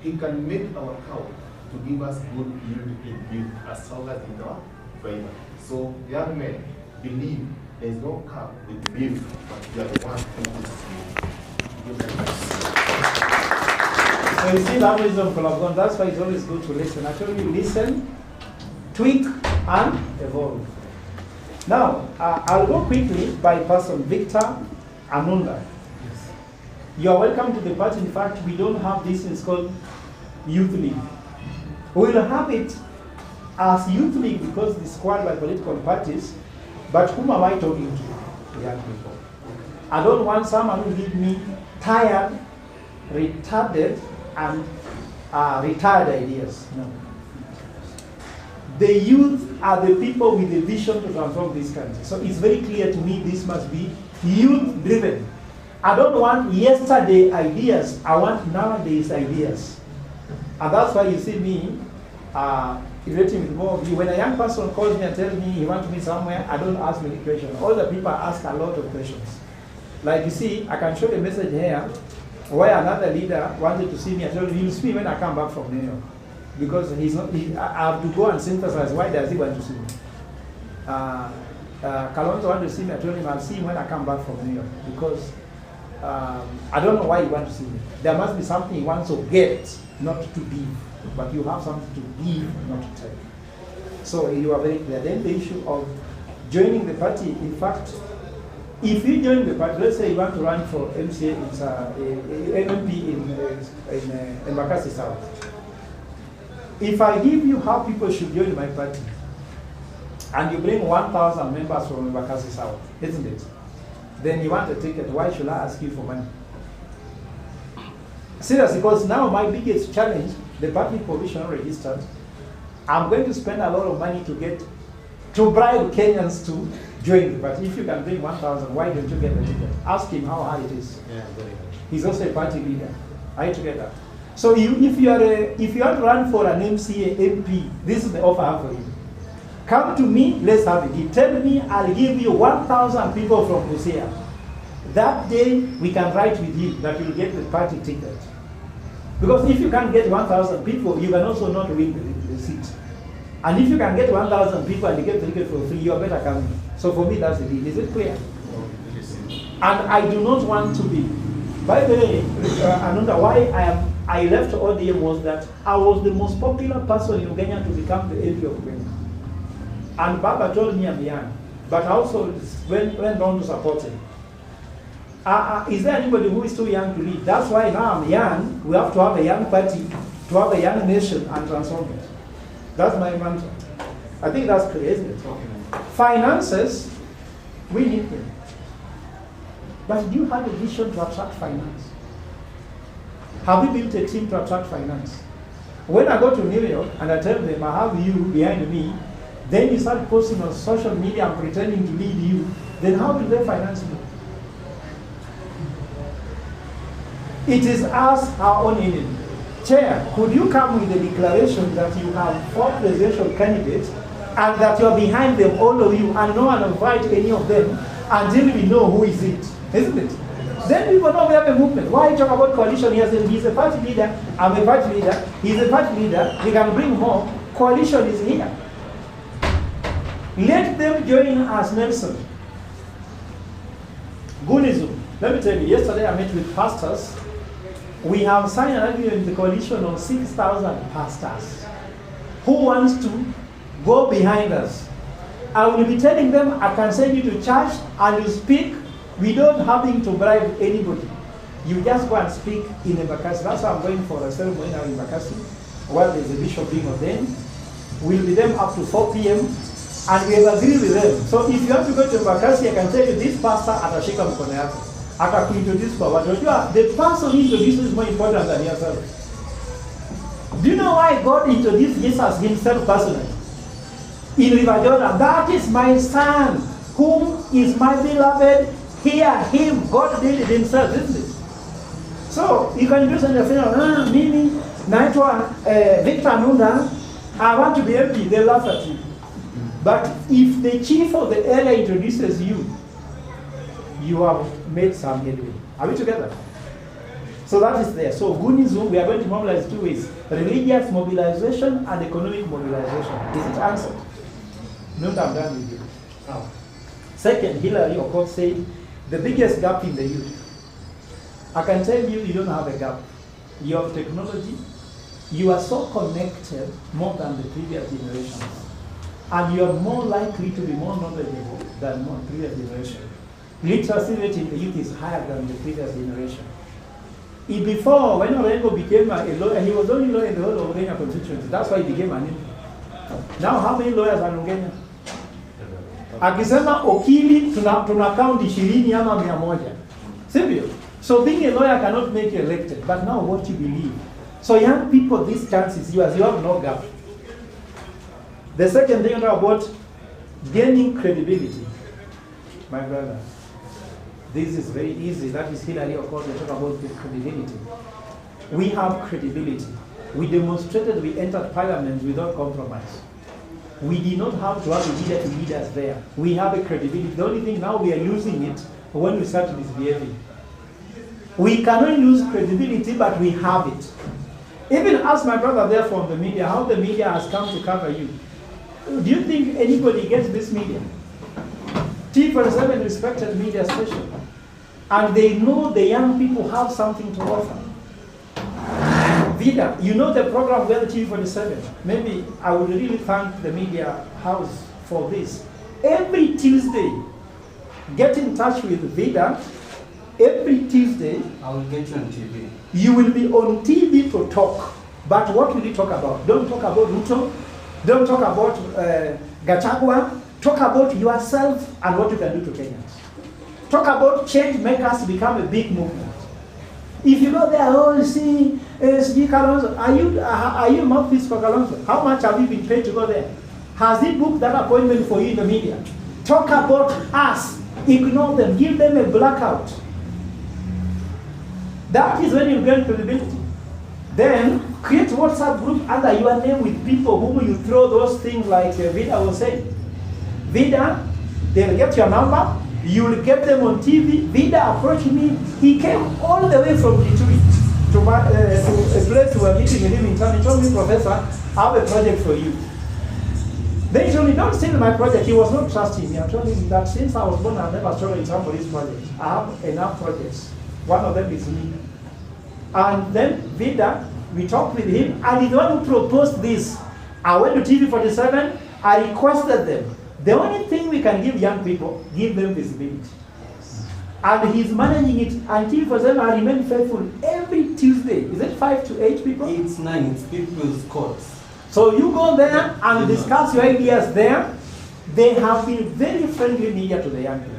He can make our cow to give us good yield in milk as long as in our favor. So young men, believe there is no cow with milk, but you are the one who puts milk. So you see that wisdom from God. That's why it's always good to listen. Actually, listen, tweak, and evolve. Now, I'll go quickly by person Victor Anunda. Yes. You are welcome to the party. In fact, we don't have this. It's called Youth League. We will have it as Youth League because it's squared by political parties. But whom am I talking to? Young people. I don't want someone who leave me tired, retarded, and retired ideas. No. The youth are the people with a vision to transform this country. So it's very clear to me this must be youth-driven. I don't want yesterday ideas, I want nowadays ideas. And that's why you see me relating with more of you. When a young person calls me and tells me he wants me somewhere, I don't ask many questions. All the people ask a lot of questions. Like you see, I can show a message here where another leader wanted to see me. I told him, he'll see me when I come back from New York. Because he's not, I have to go and synthesize why does he want to see me. Kalonzo wanted to see me. I told him I'll see him when I come back from New York. Because I don't know why he wants to see me. There must be something he wants to get, not to give. But you have something to give, not to take. So you are very clear. Then the issue of joining the party, in fact, if you join the party, let's say you want to run for MCA, it's MMP in Embakasi South. If I give you how people should join my party, and you bring 1,000 members from Embakasi South, isn't it? Then you want a ticket, why should I ask you for money? Seriously, because now my biggest challenge, the party provisional registered, I'm going to spend a lot of money to bribe Kenyans to join the party. If you can bring 1,000, why don't you get the ticket? Ask him how hard it is. Yeah, very good. He's also a party leader. Are you together? So if you want to run for an MCA, MP, this is the offer I have for you. Come to me, let's have it. You tell me, I'll give you 1,000 people from Busia. That day, we can write with you that you'll get the party ticket. Because if you can't get 1,000 people, you can also not win the seat. And if you can get 1,000 people and you get the ticket for free, you're better coming. So for me, that's the deal. Is it clear? And I do not want to be. By the way, Anunda, why I left ODM was that I was the most popular person in Uganda to become the MP of Uganda. And Baba told me I'm young, but I also went on to support him. Is there anybody who is too young to lead? That's why now I'm young. We have to have a young party, to have a young nation and transform it. That's my mantra. I think that's clear, isn't it? Finances, we need them. But do you have a vision to attract finance? Have you built a team to attract finance? When I go to New York and I tell them I have you behind me, then you start posting on social media and pretending to lead you, then how do they finance me? It is us, our own enemy. Chair, could you come with a declaration that you have 4 presidential candidates and that you are behind them, all of you, and no one invite any of them until we know who is it, isn't it? Then people know we have a movement. Why talk about coalition? He's a party leader, I'm a party leader, he's a party leader, we can bring more. Coalition is here. Let them join us, Nelson. Gunism. Let me tell you, yesterday I met with pastors. We have signed an agreement with the coalition of 6,000 pastors who wants to go behind us. I will be telling them, I can send you to church and you speak without having to bribe anybody. You just go and speak in Embakasi. That's why I'm going for a ceremony now in Embakasi, where there's a bishop being ordained. We'll be there up to 4 p.m. and we have agreed with them. So if you have to go to Embakasi, I can tell you this pastor atashika mkono yako. atakuintroduce kwa watu. Unajua, the person he introduces is more important than yourself. Do you know why God introduced Jesus himself personally? In River Jordan, that is my son, whom is my beloved. Hear him. God did it himself, isn't it? So you can do something and mimi naitwa Victor Nunda, I want to be empty, they laugh at you. But if the chief of the area introduces you, you have made some headway. Are we together? So that is there. So Gunism, we are going to mobilize two ways: religious mobilization and economic mobilization. Is it answered? No, I'm done with you. Now, second, Hillary Okoth said, the biggest gap in the youth. I can tell you, you don't have a gap. You have technology. You are so connected more than the previous generations. And you are more likely to be more knowledgeable than the previous generation. Literacy rate in the youth is higher than the previous generation. Before, when Orengo became a lawyer, he was the only lawyer in the whole of Kenya constituency. That's why he became an MP. Now, how many lawyers are in Kenya? Akisema okili, tuna count 20 ama 100. Sivyo? So being a lawyer cannot make you elected, but now what you believe. So young people, this chance is yours. You have no gap. The second thing about gaining credibility, my brother, this is very easy. That is Hillary Okoth. We talk about the credibility. We have credibility. We demonstrated we entered parliament without compromise. We did not have to have a leader to lead us there. We have a credibility. The only thing now we are losing it when we start misbehaving. We cannot lose credibility, but we have it. Even ask my brother there from the media, how the media has come to cover you. Do you think anybody gets this media? T47 respected media station. And they know the young people have something to offer. Vida, you know the program where the TV47. Maybe I would really thank the media house for this. Every Tuesday, get in touch with Vida. Every Tuesday, I will get you on TV. You will be on TV to talk. But what will you talk about? Don't talk about Ruto. Don't talk about Gachagua. Talk about yourself and what you can do to Kenyans. Talk about change makers to become a big movement. If you go there, oh, you see, Kalonzo, are you mouthpiece for Kalonzo? How much have you been paid to go there? Has he booked that appointment for you in the media? Talk about us. Ignore them. Give them a blackout. That is when you gain credibility. Then create WhatsApp group under your name with people whom you throw those things like Vida was saying. Vida, they'll get your number. You will get them on TV. Vida approached me. He came all the way from Detroit to a place we were meeting with him in town. He told me, Professor, I have a project for you. Then he told me, don't steal my project. He was not trusting me. I told him that since I was born, I've never stolen somebody's project. I have enough projects. One of them is me. And then Vida, we talked with him, and he's the one who proposed this. I went to TV47, I requested them. The only thing we can give young people, give them visibility. And he's managing it until TV47 I remain faithful every Tuesday. Is it 5 to 8 people? It's 9, it's people's courts. So you go there and discuss your ideas there. They have been very friendly media to the young people.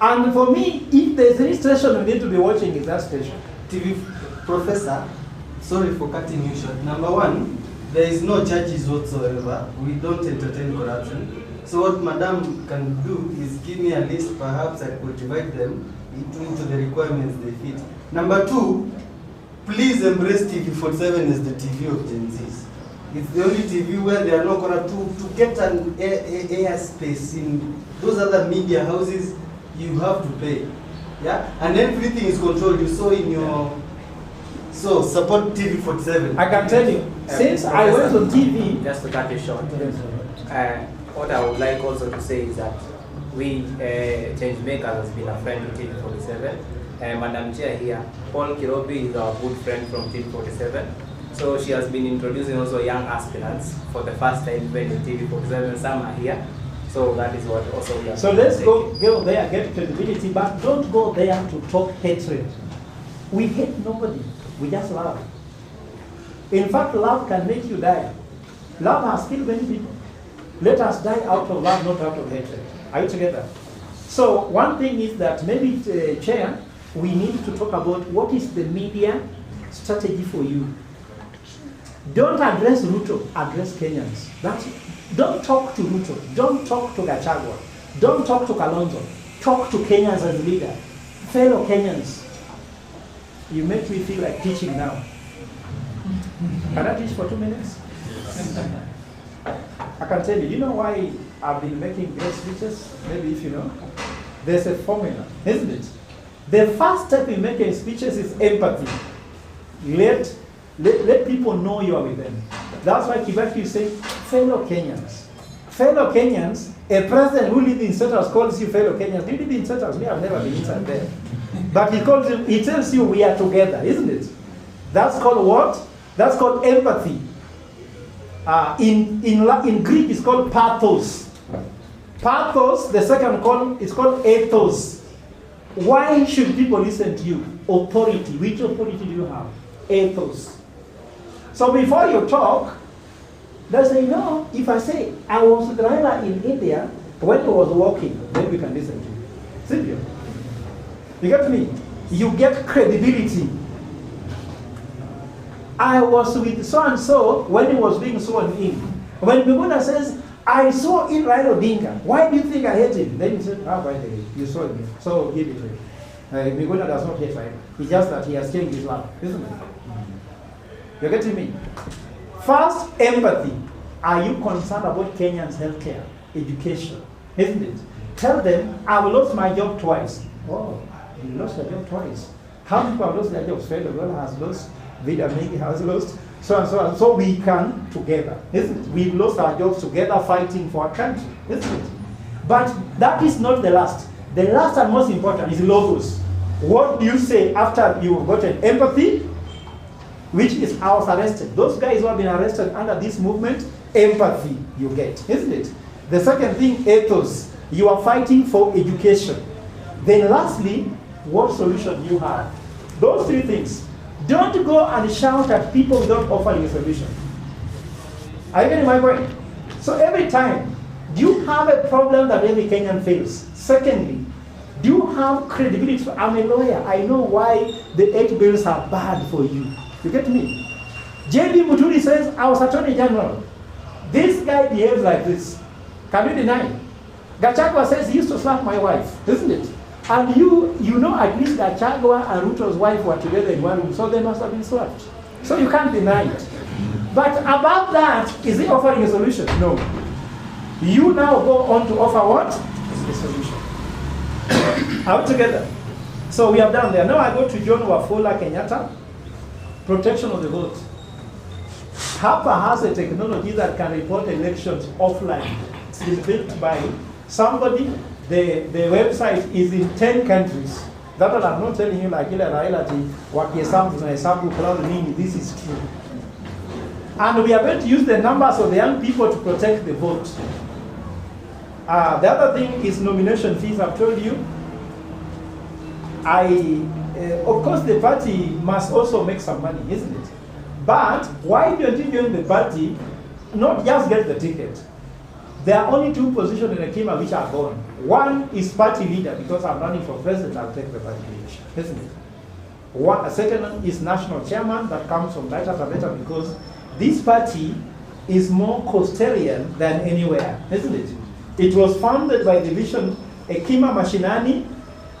And for me, if there's any station we need to be watching, is that station. TV Professor, sorry for cutting you short. Number one, there is no judges whatsoever. We don't entertain corruption. So what Madam can do is give me a list, perhaps I could divide them into the requirements they fit. Number two, please embrace TV47 as the TV of Gen Zs. It's the only TV where there are no corrupt. To get an air space in those other media houses, you have to pay. Yeah? And everything is controlled. You saw in your... So, support TV47. I can tell you, since I went on TV... Just to cut it short. What I would like also to say is that we, Change Makers, has been a friend to TV47. Madam Chair here, Paul Kirobi is our good friend from TV47. So she has been introducing also young aspirants for the first time when in TV47. Some are here. So that is what also we are. So let's go there, get credibility, but don't go there to talk hatred. We hate nobody. We just love. In fact, love can make you die. Love has killed many people. Let us die out of love, not out of hatred. Are you together? So one thing is that maybe, Chair, we need to talk about what is the media strategy for you. Don't address Ruto, address Kenyans. Don't talk to Ruto, don't talk to Gachagua, don't talk to Kalonzo, talk to Kenyans as a leader. Fellow Kenyans, you make me feel like teaching now. Can I teach for 2 minutes? I can tell you know why I've been making great speeches? Maybe if you know. There's a formula, isn't it? The first step in making speeches is empathy. Let people know you are with them. That's why Kibaki is saying, fellow Kenyans. Fellow Kenyans, a president who lives in Settles calls you fellow Kenyans. Do you live in Settles? Me, I've never been inside there. But he tells you we are together, isn't it? That's called what? That's called empathy. In Greek, it's called pathos. Pathos, the second column, is called ethos. Why should people listen to you? Authority. Which authority do you have? Ethos. So before you talk, they say, no, if I say, I was with Raila in India when he was walking, then we can listen to you. Simple. You get me? You get credibility. I was with so-and-so when he was being sworn in. When Miguna says, I saw in Raila Odinga, why do you think I hate him? Then you say, by the way, you saw him. So give it to him. Miguna does not hate Raila. It's just that he has changed his life, isn't it? You're getting me? First, empathy. Are you concerned about Kenyans' healthcare, education? Isn't it? Tell them, I've lost my job twice. Oh, you lost your job twice. How many people have lost their jobs? Federal girl has lost, Vida Megi has lost, so and so and so. We can together, isn't it? We've lost our jobs together fighting for our country, isn't it? But that is not the last. The last and most important is logos. What do you say after you've gotten empathy? Which is I was arrested. Those guys who have been arrested under this movement, empathy you get, isn't it? The second thing, ethos. You are fighting for education. Then lastly, what solution you have? Those three things. Don't go and shout at people without offering a solution. Are you getting my point? So every time, do you have a problem that every Kenyan faces? Secondly, do you have credibility? I'm a lawyer. I know why the 8 bills are bad for you. You get me? J.B. Muturi says, I was Attorney General. This guy behaves like this. Can you deny? Gachagua says he used to slap my wife, isn't it? And you know at least Gachagua and Ruto's wife were together in one room, so they must have been slapped. So you can't deny it. But above that, is he offering a solution? No. You now go on to offer what? A solution. Are we together? So we have done there. Now I go to John Wafula Kenyatta. Protection of the vote. HAPA has a technology that can report elections offline. It's been built by somebody. The website is in 10 countries. That one I'm not telling you like Raila this is true. And we are going to use the numbers of the young people to protect the vote. The other thing is nomination fees. I've told you. Of course, the party must also make some money, isn't it? But why don't you join the party, not just get the ticket? There are only 2 positions in the Kima which are gone. One is party leader, because I'm running for president, I'll take the party leadership, isn't it? A second one is national chairman, that comes from Laita Tabeta, because this party is more coastal than anywhere, isn't it? It was founded by the vision Ekima Mashinani,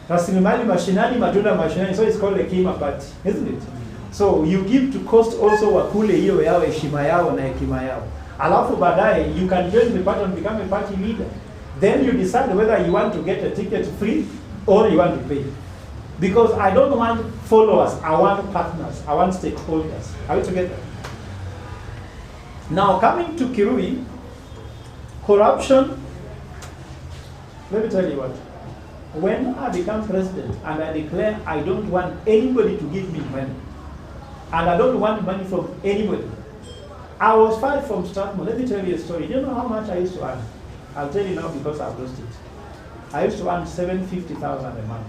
Rasilimali Mashinani, Matunda Mashinani, so it's called a Kima party, isn't it? So you give to coast also wakule hiyo yao, heshima yao na hekima yao. Alafu baadaye, you can join the party and become a party leader. Then you decide whether you want to get a ticket free or you want to pay. Because I don't want followers, I want partners, I want stakeholders. Are we together? Now coming to Kirui, corruption, let me tell you what. When I become president and I declare I don't want anybody to give me money, and I don't want money from anybody, I was fired from Strathmore. Let me tell you a story. Do you know how much I used to earn? I'll tell you now because I've lost it. I used to earn $750,000 a month.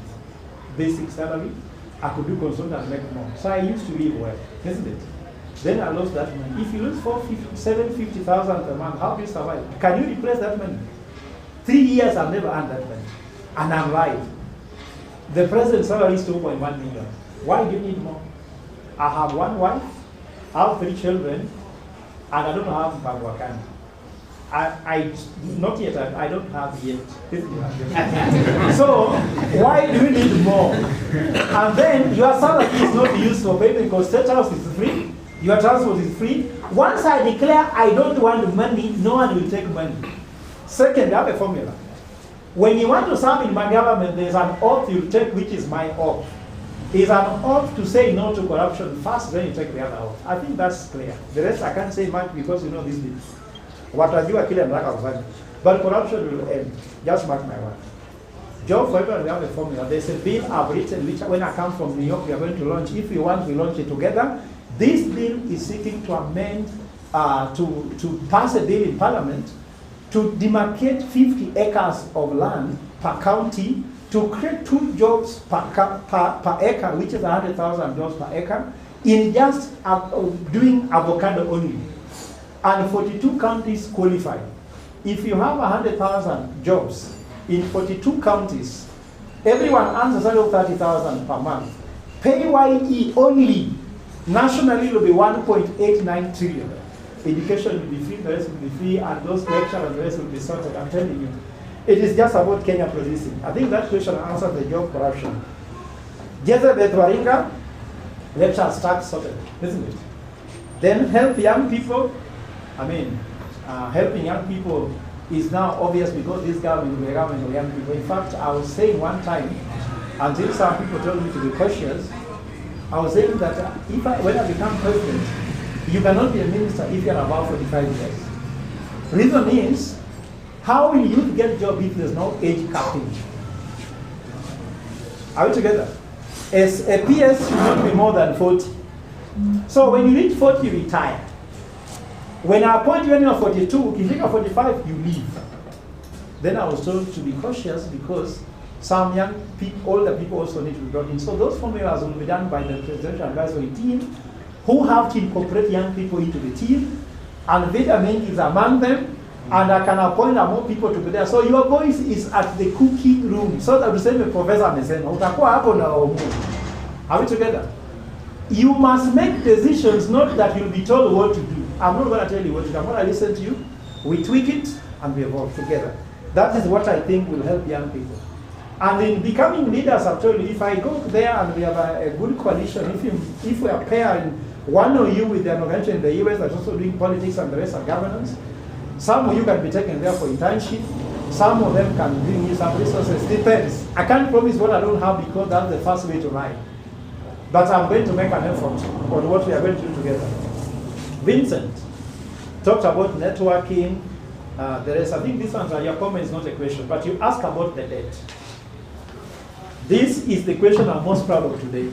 Basic salary. I could do consult and make more. So I used to live well, isn't it? Then I lost that money. If you lose $750,000 a month, how do you survive? Can you replace that money? 3 years I've never earned that money. and I'm right. The president's salary is 2.1 million. Why do you need more? I have one wife, I have 3 children, and I don't have Bangwakan. I not yet, I don't have yet. So, why do you need more? And then your salary is not used for payment because state house is free, your transport is free. Once I declare I don't want money, no one will take money. Second, I have a formula. When you want to serve in my government, there's an oath you take, which is my oath. It's an oath to say no to corruption first, then you take the other oath. I think that's clear. The rest I can't say much because you know these bits. Watajua kile mnataka kufanya. But corruption will end. Just mark my word. Job for everyone, we have a formula. There's a bill I've written, which when I come from New York, we are going to launch. If you want, we launch it together. This bill is seeking to amend, to pass a bill in Parliament to demarcate 50 acres of land per county to create 2 jobs per acre, which is 100,000 jobs per acre, in just doing avocado only. And 42 counties qualify. If you have 100,000 jobs in 42 counties, everyone earns a salary of 30,000 per month. PAYE only, nationally will be 1.89 trillion. Education will be free, the rest will be free, and those lectures and the rest will be sorted. I'm telling you. It is just about Kenya producing. I think that question answers the job corruption. Jezebeth Waringa, lecture start sorted, isn't it? Then help young people. I mean, helping young people is now obvious because this government is a government of young people. In fact, I was saying one time, until some people told me to be cautious, I was saying that when I become president, you cannot be a minister if you are above 45 years. Reason is, how will you get a job if there's no age capping? Are we together? As a PS should not be more than 40. So when you reach 40, you retire. When I appoint you when you're 42, if you're 45, you leave. Then I was told to be cautious because some young people, older people also need to be brought in. So those formulas will be done by the presidential advisory team, who have to incorporate young people into the team, and Vida Mengi is among them, and I can appoint more people to be there. So your voice is at the cooking room. So that the same professor Mesena, are we together? You must make decisions, not that you'll be told what to do. I'm not going to tell you what to do. I'm going to listen to you. We tweak it and we evolve together. That is what I think will help young people. And in becoming leaders, I've told you, if I go there and we have a good coalition, if we are pairing one of you with an organization in the US that's also doing politics and the rest are governance, some of you can be taken there for internship, some of them can bring you some resources, depends. I can't promise what I don't have because that's the first way to ride. But I'm going to make an effort on what we are going to do together. Vincent talked about networking. The rest, I think this one, your comment is not a question, but you ask about the debt. This is the question I'm most proud of today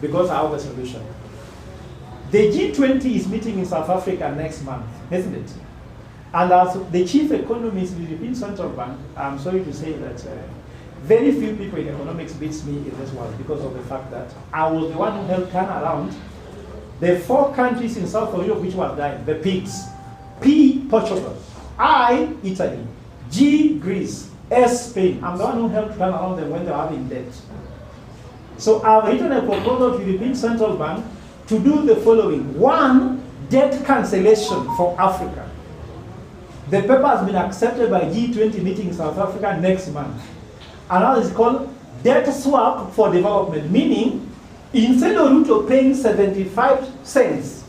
because I have a solution. The G20 is meeting in South Africa next month, isn't it? And as the chief economist of the European Central Bank, I'm sorry to say that very few people in economics beats me in this world because of the fact that I was the one who helped turn around the 4 countries in South Europe which were dying, the pigs. P, Portugal. I, Italy. G, Greece. S, Spain. I'm the one who helped turn around them when they were having debt. So I've written a proposal to the European Central Bank to do the following. 1, debt cancellation for Africa. The paper has been accepted by G20 meeting in South Africa next month. Another is called debt swap for development, meaning instead of Ruto paying 75 cents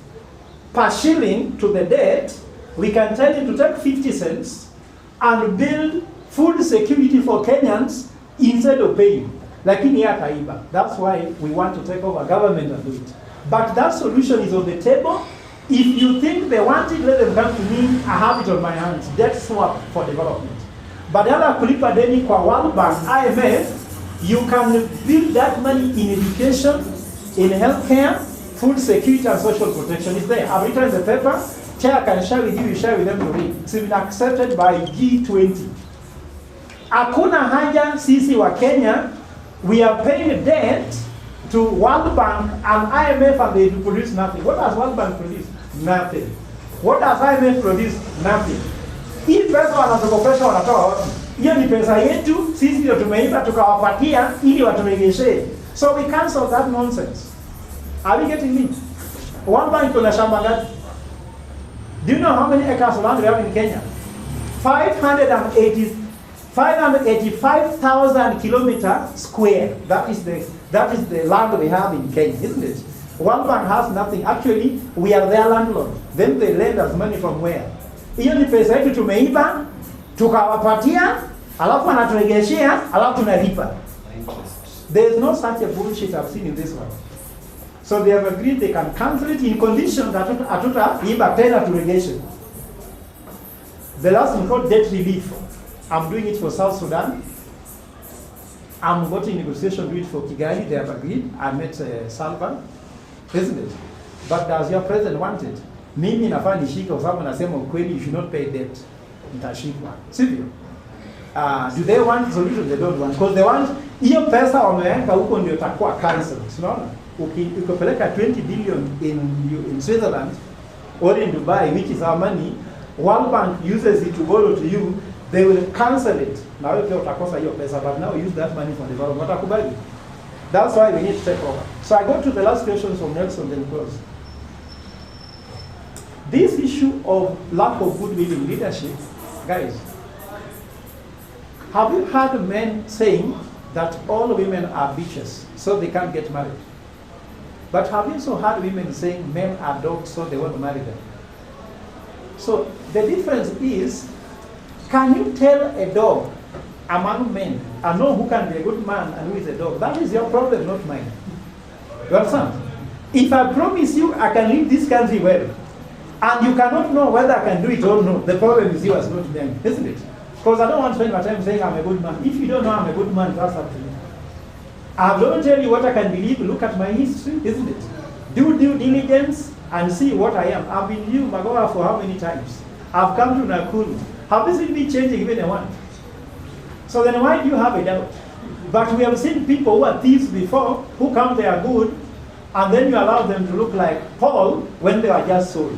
per shilling to the debt, we can tell him to take 50 cents and build food security for Kenyans instead of paying. Lakini hataiba. That's why we want to take over government and do it. But that solution is on the table. If you think they want it, let them come to me. I have it on my hands. Debt swap for development. Badala kulipa deni kwa World Bank, IMF, you can build that money in education, in healthcare, food security and social protection. It's there. I've written the paper. Chair can share with you, you share with them to read. It's been accepted by G20. Hakuna haja sisi wa Kenya, we are paying debt to World Bank and IMF and they produce nothing. What does World Bank produce? Nothing. What does IMF produce? Nothing. If pesa wanatokopesha wanatoa wapi? Hiyo ni pesa yetu, sisi ndio tumeiba tukawapatia ili waturegeshe. So we cancel that nonsense. Are you getting me? One bank kuna shamba ngapi? Do you know how many acres of land we have in Kenya? 585,000 kilometers square. That is the land we have in Kenya, isn't it? One bank has nothing. Actually, we are their landlord. Then they lend us money from where? Hiyo ni pesa yetu tumeiba, tukawapatia, alafu anaturegeshea, alafu tunalipa. There is no such a bullshit I've seen in this one. So they have agreed they can cancel it in condition that hatutaiba tena turegeshe. The last one called debt relief. I'm doing it for South Sudan. I'm going to negotiation do it for Kigali. They have agreed. I met Salva, isn't it? But does your president want it? Mimi nafaa nishike kwa sababu nasema ukweli, you should not pay debt. Nitashikwa. Sivyo? Do they want solution? They don't want. Because they want, hiyo pesa wameweka huko ndio itakuwa cancelled. Unaona? Ukipeleka 20 billion in Switzerland or in Dubai, which is our money, World Bank uses it to borrow to you, they will cancel it. Na wewe pia utakosa hiyo pesa, but now use that money for development. Watakubali. That's why we need to take over. So I go to the last question from Nelson, then close. This issue of lack of goodwill in leadership, guys, have you heard men saying that all women are bitches, so they can't get married? But have you also heard women saying men are dogs, so they want to marry them? So the difference is, can you tell a dog among men and know who can be a good man and who is a dog? That is your problem, not mine. You understand? If I promise you I can lead this country well, and you cannot know whether I can do it or not, the problem is yours, not mine, isn't it? Because I don't want to spend my time saying I'm a good man. If you don't know I'm a good man, that's up to you. I don't tell you what I can believe. Look at my history, isn't it? Do due diligence and see what I am. I've been you, Magoa, for how many times? I've come to Nakuru. Have you seen me changing even a one? So then why do you have a doubt? But we have seen people who are thieves before, who come they are good, and then you allow them to look like Paul when they are just sold.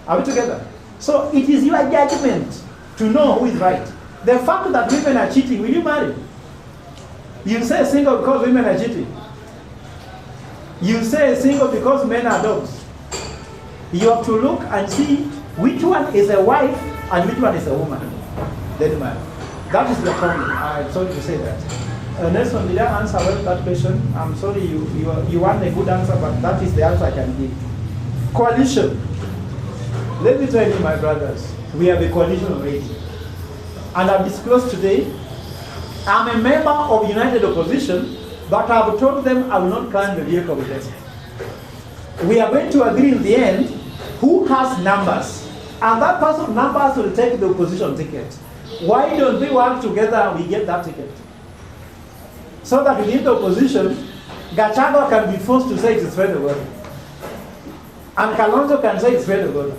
Are we together? So it is your judgment to know who is right. The fact that women are cheating, will you marry? You say single because women are cheating. You say single because men are dogs. You have to look and see which one is a wife and which one is a woman. Then marry. That is the problem. I'm sorry to say that. Nelson, did I answer well that question? I'm sorry you want a good answer, but that is the answer I can give. Coalition. Let me tell you, my brothers, we have a coalition already. And I've disclosed today, I'm a member of United Opposition, but I've told them I will not climb the vehicle with them. We are going to agree in the end who has numbers. And that person numbers will take the opposition ticket. Why don't we work together and we get that ticket? So that within the opposition, Gachagua can be forced to say it is federal. And Kalonzo can say it's federal.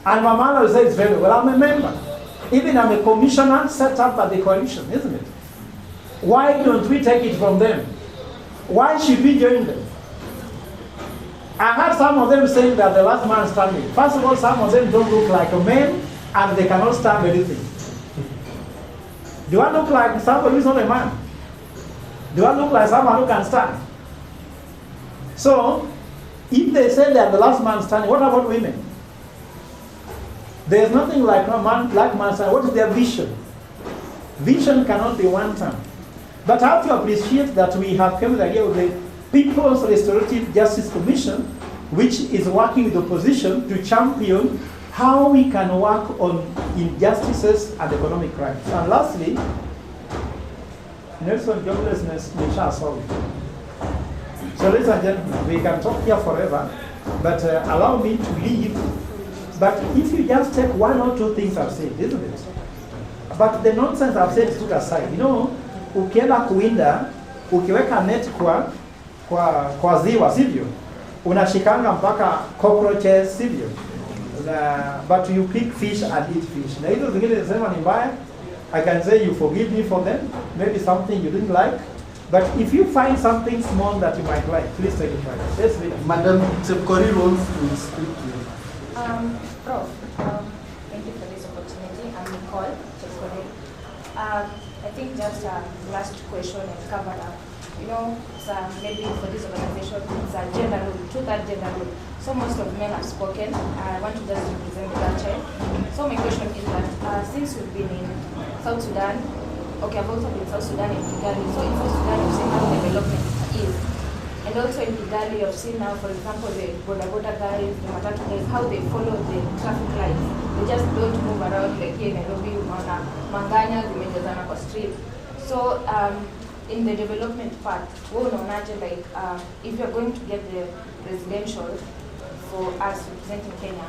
And Mamala will say it's federal. Well, I'm a member. Even I'm a commissioner set up by the coalition, isn't it? Why don't we take it from them? Why should we join them? I heard some of them saying that the last man standing. First of all, some of them don't look like a man and they cannot stand anything. Do I look like somebody who is not a man? Do I look like someone who can stand? So, if they say they are the last man standing, what about women? There is nothing like man standing. What is their vision? Vision cannot be one time. But I have to appreciate that we have come with the idea of the People's Restorative Justice Commission, which is working with the opposition to champion how we can work on injustices and economic crimes. And lastly, Nelson, joblessness we shall solve. So ladies and gentlemen, we can talk here forever, but allow me to leave. But if you just take one or two things I've said, isn't it? But the nonsense I've said is put aside. You know, ukienda kuwinda, ukiweka net kwa ziwa, sivyo? Unashikanga mpaka cockroaches, sivyo? But you pick fish and eat fish. Na hizo zingine zinasema ni mbaya. I can say you forgive me for them, maybe something you didn't like. But if you find something small that you might like, please take it back. Yes, Madam Chepkori wants to speak to you. Prof, thank you for this opportunity. I'm Nicole. I think just last question and covered up. You know, maybe for this organization, it's a gender role, two-third gender role. So most of men have spoken. I want to just represent the girl child. So my question is that since we've been in South Sudan, okay, I've also been in South Sudan and Kigali. So in South Sudan, you've seen how development is. And also in Kigali, you've seen now, for example, the boda guys, the matatu guys, how they follow the traffic lights. They just don't move around like here in Nairobi, unaona manganya zimejazana kwa street. So in the development part, like if you're going to get the residential for us representing Kenya,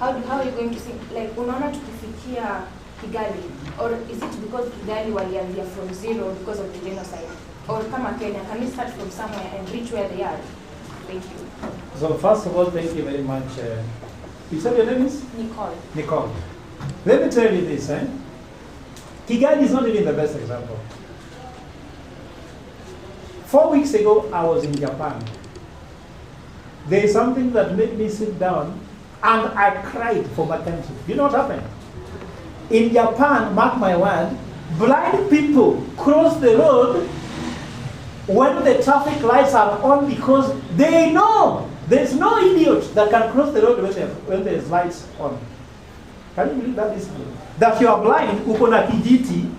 how are you going to think, like unaona tukifikia Kigali, or is it because Kigali walianzia from zero because of the genocide? Or kama Kenya, can we start from somewhere and reach where they are? Thank you. So first of all, thank you very much. You said your name is? Nicole. Nicole. Let me tell you this, Kigali is not even the best example. 4 weeks ago, I was in Japan. There is something that made me sit down and I cried for my country. You know what happened? In Japan, mark my word, blind people cross the road when the traffic lights are on because they know there's no idiot that can cross the road when there's lights on. Can you believe that is that you are blind, uko na kijiti,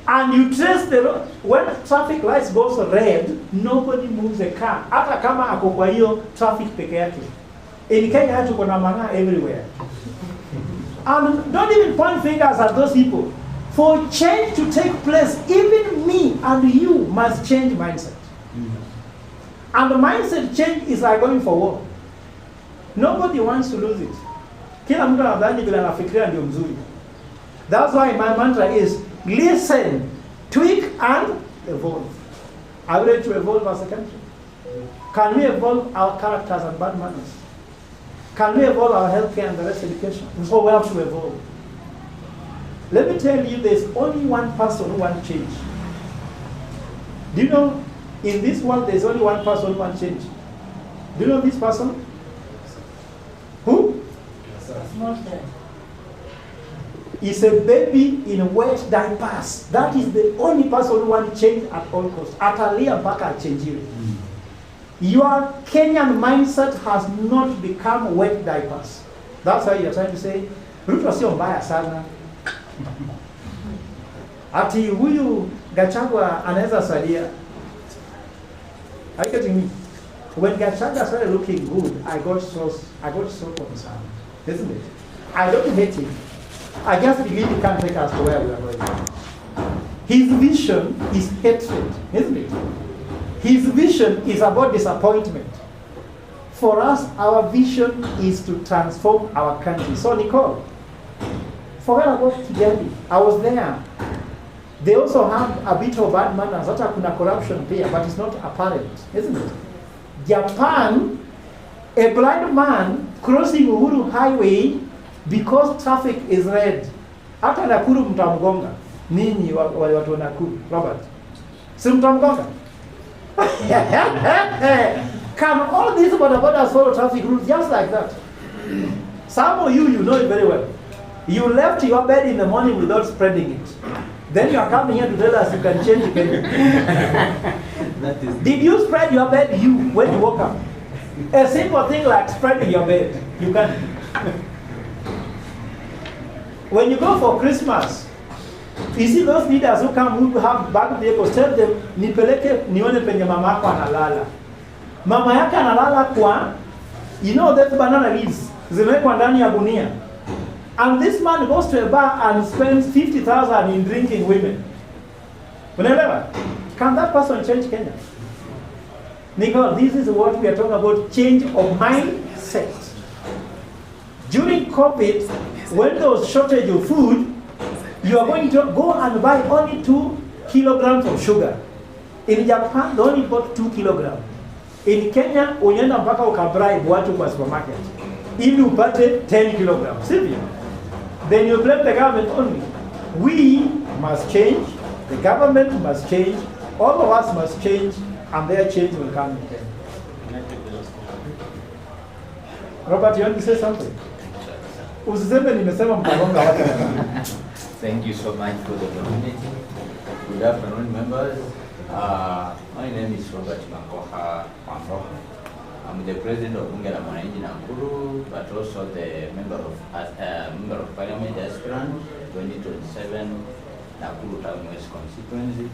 and you trace the road. When traffic lights goes red, nobody moves a car. Hata kama ako kwa hiyo traffic peke yake. In Kenya, tuko na manga everywhere. And don't even point fingers at those people. For change to take place, even me and you must change mindset. And the mindset change is like going for war. Nobody wants to lose it. Kila mtu anadhani vile anafikiria ndio mzuri. That's why my mantra is listen, tweak and evolve. Are we ready to evolve as a country? Can we evolve our characters and bad manners? Can we evolve our healthcare and the rest of education? So we have to evolve. Let me tell you, there's only one person who wants change. Do you know, in this world, there's only one person who wants change? Do you know this person? Who? Is a baby in wet diapers. That is the only person who wants change at all costs. Atalia mpaka achenjiwe. Your Kenyan mindset has not become wet diapers. That's why you're trying to say, Ruto sio mbaya sana. Ati huyu Gachagua anaweza salia. Are you getting me? When Gachagua started looking good, I got so concerned. Isn't it? I don't hate him. I just believe he can't take us to where we are going. His vision is hatred, isn't it? His vision is about disappointment. For us, our vision is to transform our country. So Nicole, forget about Kigali. I was there. They also have a bit of bad manners. Hata kuna corruption here, but it's not apparent, isn't it? Japan, a blind man crossing Uhuru Highway because traffic is red. Hata Nakuru mtamgonga. Ninyi wale watu wa Nakuru, Robert. Si mtamgonga? Can all these bodabodas follow traffic rules just like that? Some of you know it very well. You left your bed in the morning without spreading it. Then you are coming here to tell us you can change it. Did you spread your bed when you woke up? A simple thing like spreading your bed, you can. When you go for Christmas, you see those leaders who come who have bad vehicles, tell them, nipeleke nione penye mama yako analala. Mama yake analala kwa, you know that banana leaves, zimewekwa ndani ya gunia. And this man goes to a bar and spends 50,000 in drinking women. Unaelewa? Can that person change Kenya? Nicole, this is what we are talking about, change of mindset. During COVID, when there was shortage of food, you are going to go and buy only 2 kilograms of sugar. In Japan, they only bought 2 kilograms. In Kenya, unyenda mpaka ukabribe watu kwa supermarket ili upate 10 kilograms. Sivyo? Then you blame the government only. We must change, the government must change, all of us must change, and their change will come in Kenya. Robert, you want to say something? Usiseme nimesema mtagonga watu. Thank you so much for the opportunity. Good afternoon, members. My name is Robert Makoha Wambo. I'm the president of Bunge la Mwananchi Nakuru, but also the member of Parliament Aspirant 2027 Nakuru Town West constituency.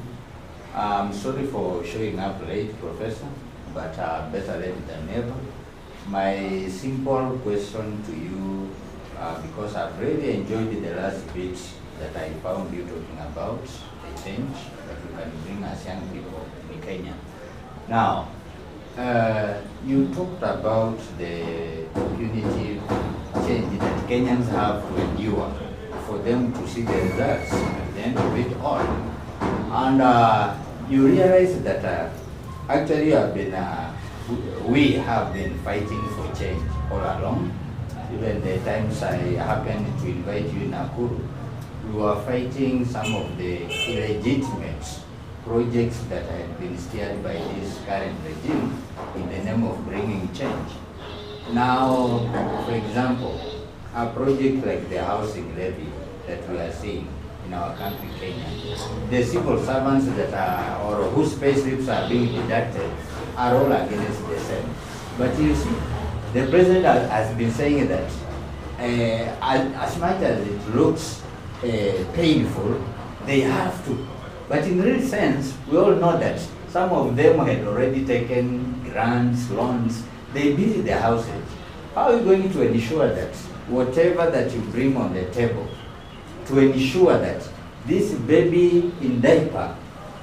I'm sorry for showing up late, Professor, but better late than never. My simple question to you, because I've really enjoyed the last bit that I found you talking about, the change that we can bring as young people in Kenya. Now, you talked about the punitive change that Kenyans have to endure for them to see the results at the end of it all. And you realize that actually we have been fighting for change all along. Even the times I happened to invite you in Nakuru, we were fighting some of the illegitimate projects that had been steered by this current regime in the name of bringing change. Now, for example, a project like the housing levy that we are seeing in our country, Kenya, the civil servants that are, or whose pay slips are being deducted, are all against the same. But you see, the president has been saying that as much as it looks painful, they have to. But in real sense, we all know that some of them had already taken grants, loans, they built their houses. How are you going to ensure that whatever that you bring on the table, to ensure that this baby in diaper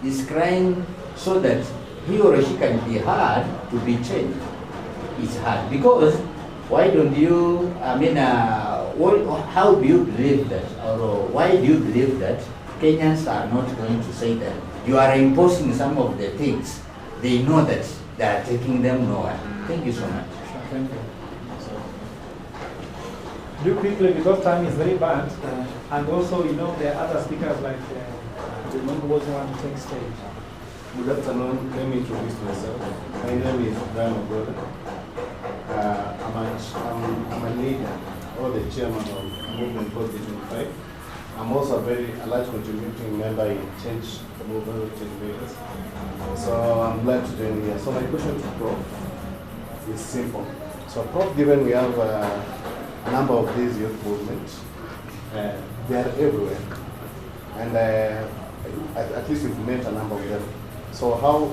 is crying so that he or she can be heard to be changed? It's hard. Because why don't you, how do you believe that, or why do you believe that Kenyans are not going to say that you are imposing some of the things? They know that they are taking them nowhere. Thank you so much. Thank you. Do quickly, because time is very bad, and also, there are other speakers like the member who want to take stage. Good afternoon. Let me introduce myself. My name is Brian Ogola. I'm a leader or the chairman of Movement 2025. I'm also a large contributing member in Change, the movement of change makers. So I'm glad to join here. So my question to Prof is simple. So Prof, given we have a number of these youth movements, they are everywhere, and at least we've met a number of them. So how,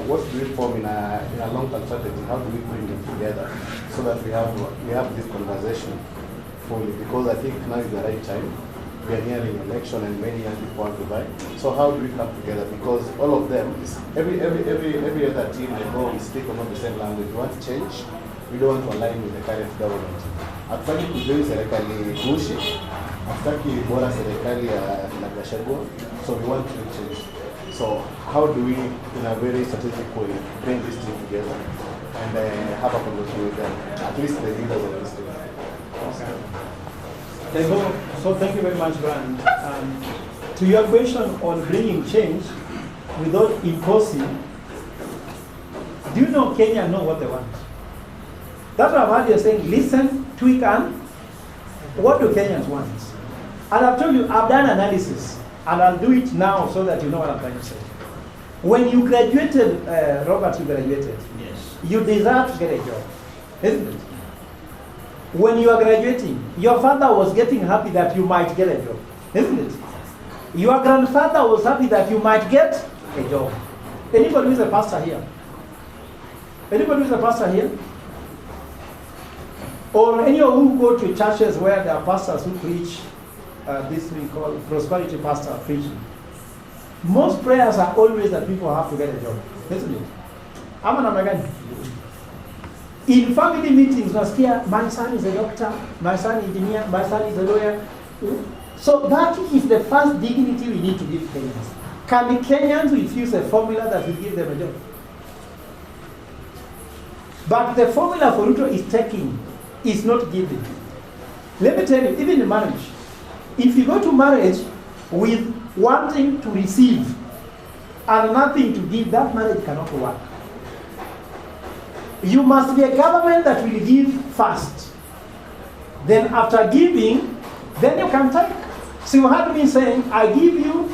what do we form in a long-term strategy? How do we bring them together so that we have this conversation fully? Because I think now is the right time. We are nearing election and many young people want to buy. So how do we come together? Because all of them, every other team they go, we speak not the same language. We want to change. We don't want to align with the current government. Hatutaki kujoi serikali gushi, hatutaki bora serikali ya Gachagua. So we want to change. So how do we, in a very strategic way, bring this team together and have a conversation with them, at least the leaders of this team? So thank you very much, Brian. To your question on bringing change without imposing, do you know Kenya know what they want? That's what I've heard you saying, listen, tweak, and what do Kenyans want? And I've told you, I've done analysis, and I'll do it now so that you know what I'm trying to say. When you graduated, Robert, you graduated. Yes. You deserve to get a job, isn't it? When you are graduating, your father was getting happy that you might get a job, isn't it? Your grandfather was happy that you might get a job. Anybody who is a pastor here? Anybody who is a pastor here? Or any of you who go to churches where there are pastors who preach this we call prosperity pastor preaching. Most prayers are always that people have to get a job, isn't it? I'm an American. In family meetings, my son is a doctor, my son is an engineer, my son is a lawyer. So that is the first dignity we need to give Kenyans. Can the Kenyans refuse a formula that will give them a job? But the formula for Ruto is taking, is not giving. Let me tell you, even in marriage, if you go to marriage with wanting to receive and nothing to give, that marriage cannot work. You must be a government that will give first. Then after giving, then you can take. So you heard me saying, I give you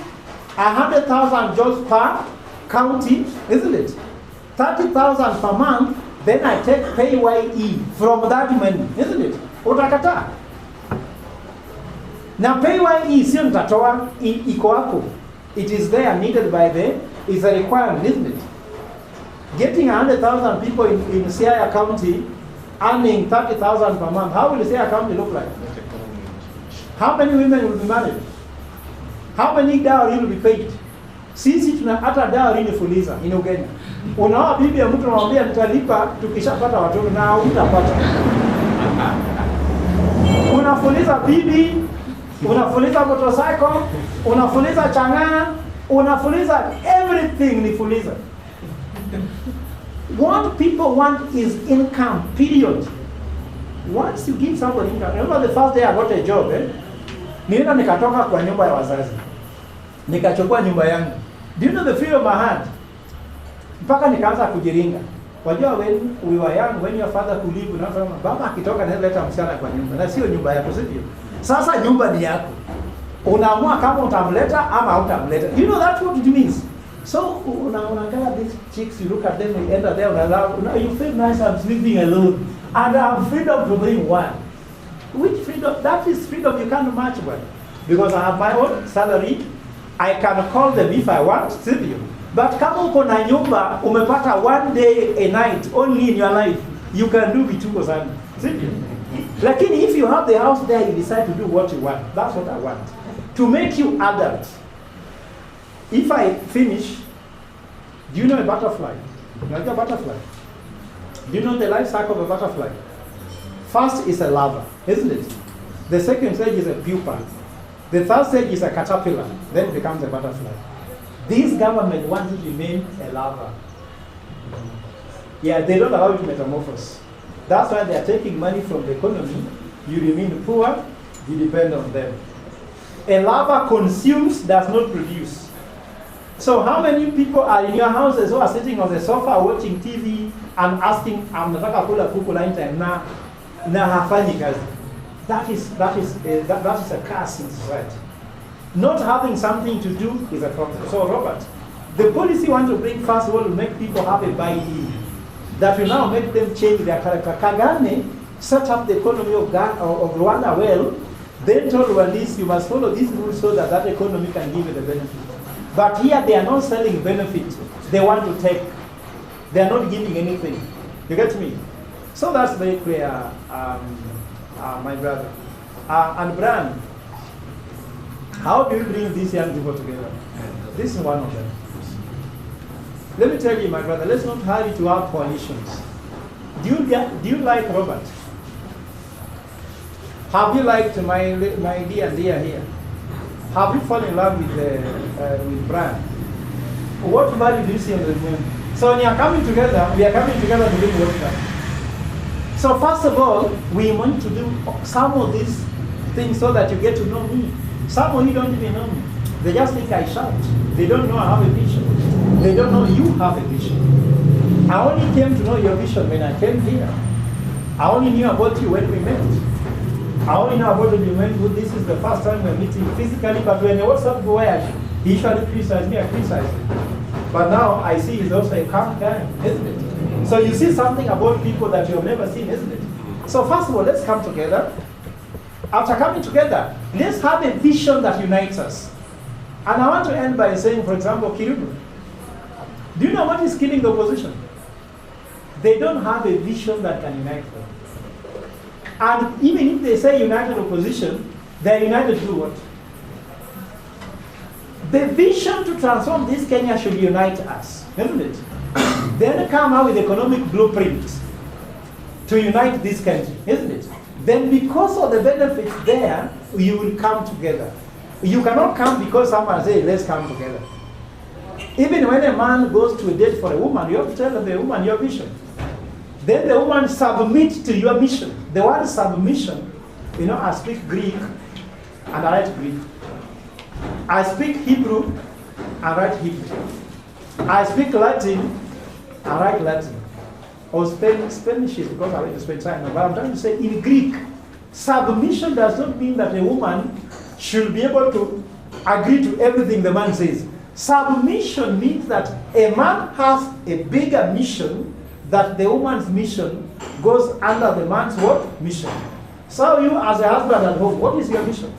100,000 jobs per county, isn't it? 30,000 per month, then I take PAYE from that money, isn't it? Utakataa. Now PAYE sio nitatoa, iko hapo. It is there, needed by the, is a requirement, isn't it? Getting 100,000 people in Siaya County earning 30,000 per month, how will Siaya County look like? How many women will be married? How many dowry will be paid? Sisi tuna hata dowry ni fuliza in Uganda. Unaoa bibi ya mtu unamwambia nitalipa tukishapata watoto na hutapata. Unafuliza bibi, unafuliza motorcycle, unafuliza chang'aa, unafuliza everything ni fuliza. What people want is income, period. Once you give somebody income, remember the first day I got a job, Nilienda nikatoka kwa nyumba ya wazazi. Nikachukua nyumba yangu. Do you know the freedom I had? Mpaka nikaanza kujiringa. Wajua when we were young, when your father could leave, unasema baba akitoka na leta msichana kwa nyumba. Na sio nyumba yako, sivyo? Sasa nyumba ni yako. Unaamua kama utamleta ama hautamleta. You know that's what it means. So unaangalia these chicks, you look at them, you enter there, you feel nice, I'm sleeping alone. And I'm freedom to doing what? Which freedom? That is freedom you can't match with. Because I have my own salary, I can call them if I want, sivyo? But kama uko na nyumba, umepata one day a night only in your life, you can do vituko sana, sivyo? Lakini if you have the house there, you decide to do what you want. That's what I want. To make you adult. If I finish, do you know a butterfly? Like a butterfly. Do you know the life cycle of a butterfly? First is a larva, isn't it? The second stage is a pupa. The third stage is a caterpillar. Then it becomes a butterfly. This government wants you to remain a larva. Yeah, they don't allow you to metamorphose. That's why they are taking money from the economy. You remain poor, you depend on them. A larva consumes, does not produce. So how many people are in your houses who are sitting on the sofa watching TV and asking, nataka kula kuku lunch time na hafanyi kazi? That is a curse in society. Not having something to do is a problem. So Robert, the policy you want to bring first of all will make people have a buy-in. That will now make them change their character. Kagame set up the economy of Rwanda well, then told Rwandese you must follow these rules so that that economy can give you the benefit. But here they are not selling benefits. They want to take. They are not giving anything. You get me? So that's very clear, my brother. And Brian, how do you bring these young people together? This is one of them. Let me tell you, my brother, let's not hurry to have coalitions. Do you like Robert? Have you liked my dear here? Have you fallen in love with Brian? What value do you see in the room? So when you are coming together, we are coming together to do what? So first of all, we want to do some of these things so that you get to know me. Some of you don't even know me. They just think I shout. They don't know I have a vision. They don't know you have a vision. I only came to know your vision when I came here. I only knew about you when we met. I only know about you when this is the first time we're meeting physically, but when WhatsApp go where he usually criticizes me, I criticize him. But now I see he's also a calm guy, isn't it? So you see something about people that you have never seen, isn't it? So first of all, let's come together. After coming together, let's have a vision that unites us. And I want to end by saying, for example, Kirubu. Do you know what is killing the opposition? They don't have a vision that can unite them. And even if they say united opposition, they're united through what? The vision to transform this Kenya should unite us, isn't it? Then come out with economic blueprint to unite this country, isn't it? Then because of the benefits there, you will come together. You cannot come because someone says, let's come together. Even when a man goes to a date for a woman, you have to tell the woman your vision. Then the woman submits to your mission. The word submission, you know, I speak Greek and I write Greek. I speak Hebrew, I write Hebrew. I speak Latin, I write Latin. Or Spanish is because I like to spend time. But I'm trying to say in Greek, submission does not mean that a woman should be able to agree to everything the man says. Submission means that a man has a bigger mission, that the woman's mission goes under the man's what? Mission. So you as a husband at home, what is your mission?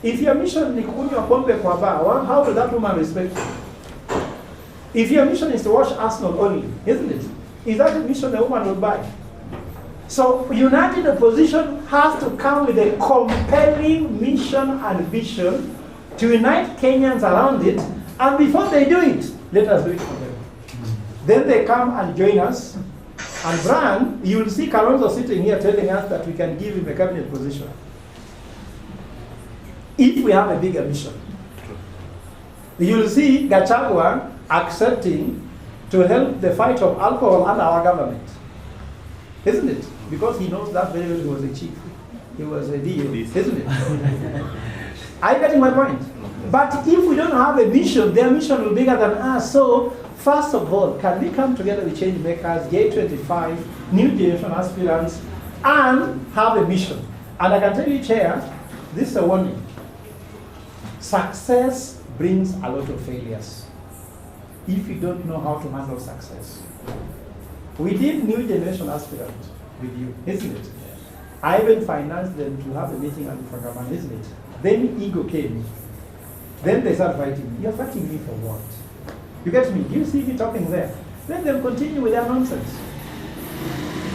If your mission is kunywa pombe kwa bar, how will that woman respect you? If your mission is to watch Arsenal only, isn't it? Is that a mission the woman will buy? So united opposition has to come with a compelling mission and vision to unite Kenyans around it, and before they do it, let us do it for them. Then they come and join us, and Brian, you will see Kalonzo sitting here telling us that we can give him a cabinet position if we have a bigger mission. You will see Gachagua accepting to help the fight of alcohol under our government, isn't it? Because he knows that very well. He was a chief, he was a DO, isn't it? Are you getting my point? But if we don't have a mission, their mission will be bigger than us. So, first of all, can we come together with change makers, J25, new generation aspirants, and have a mission? And I can tell you, Chair, this is a warning. Success brings a lot of failures if you don't know how to handle success. We did new generation aspirant with you, isn't it? I even financed them to have a meeting at the Fagaman, isn't it? Then ego came. Then they start fighting me. You're fighting me for what? You get me? Do you see me talking there? Let them continue with their nonsense.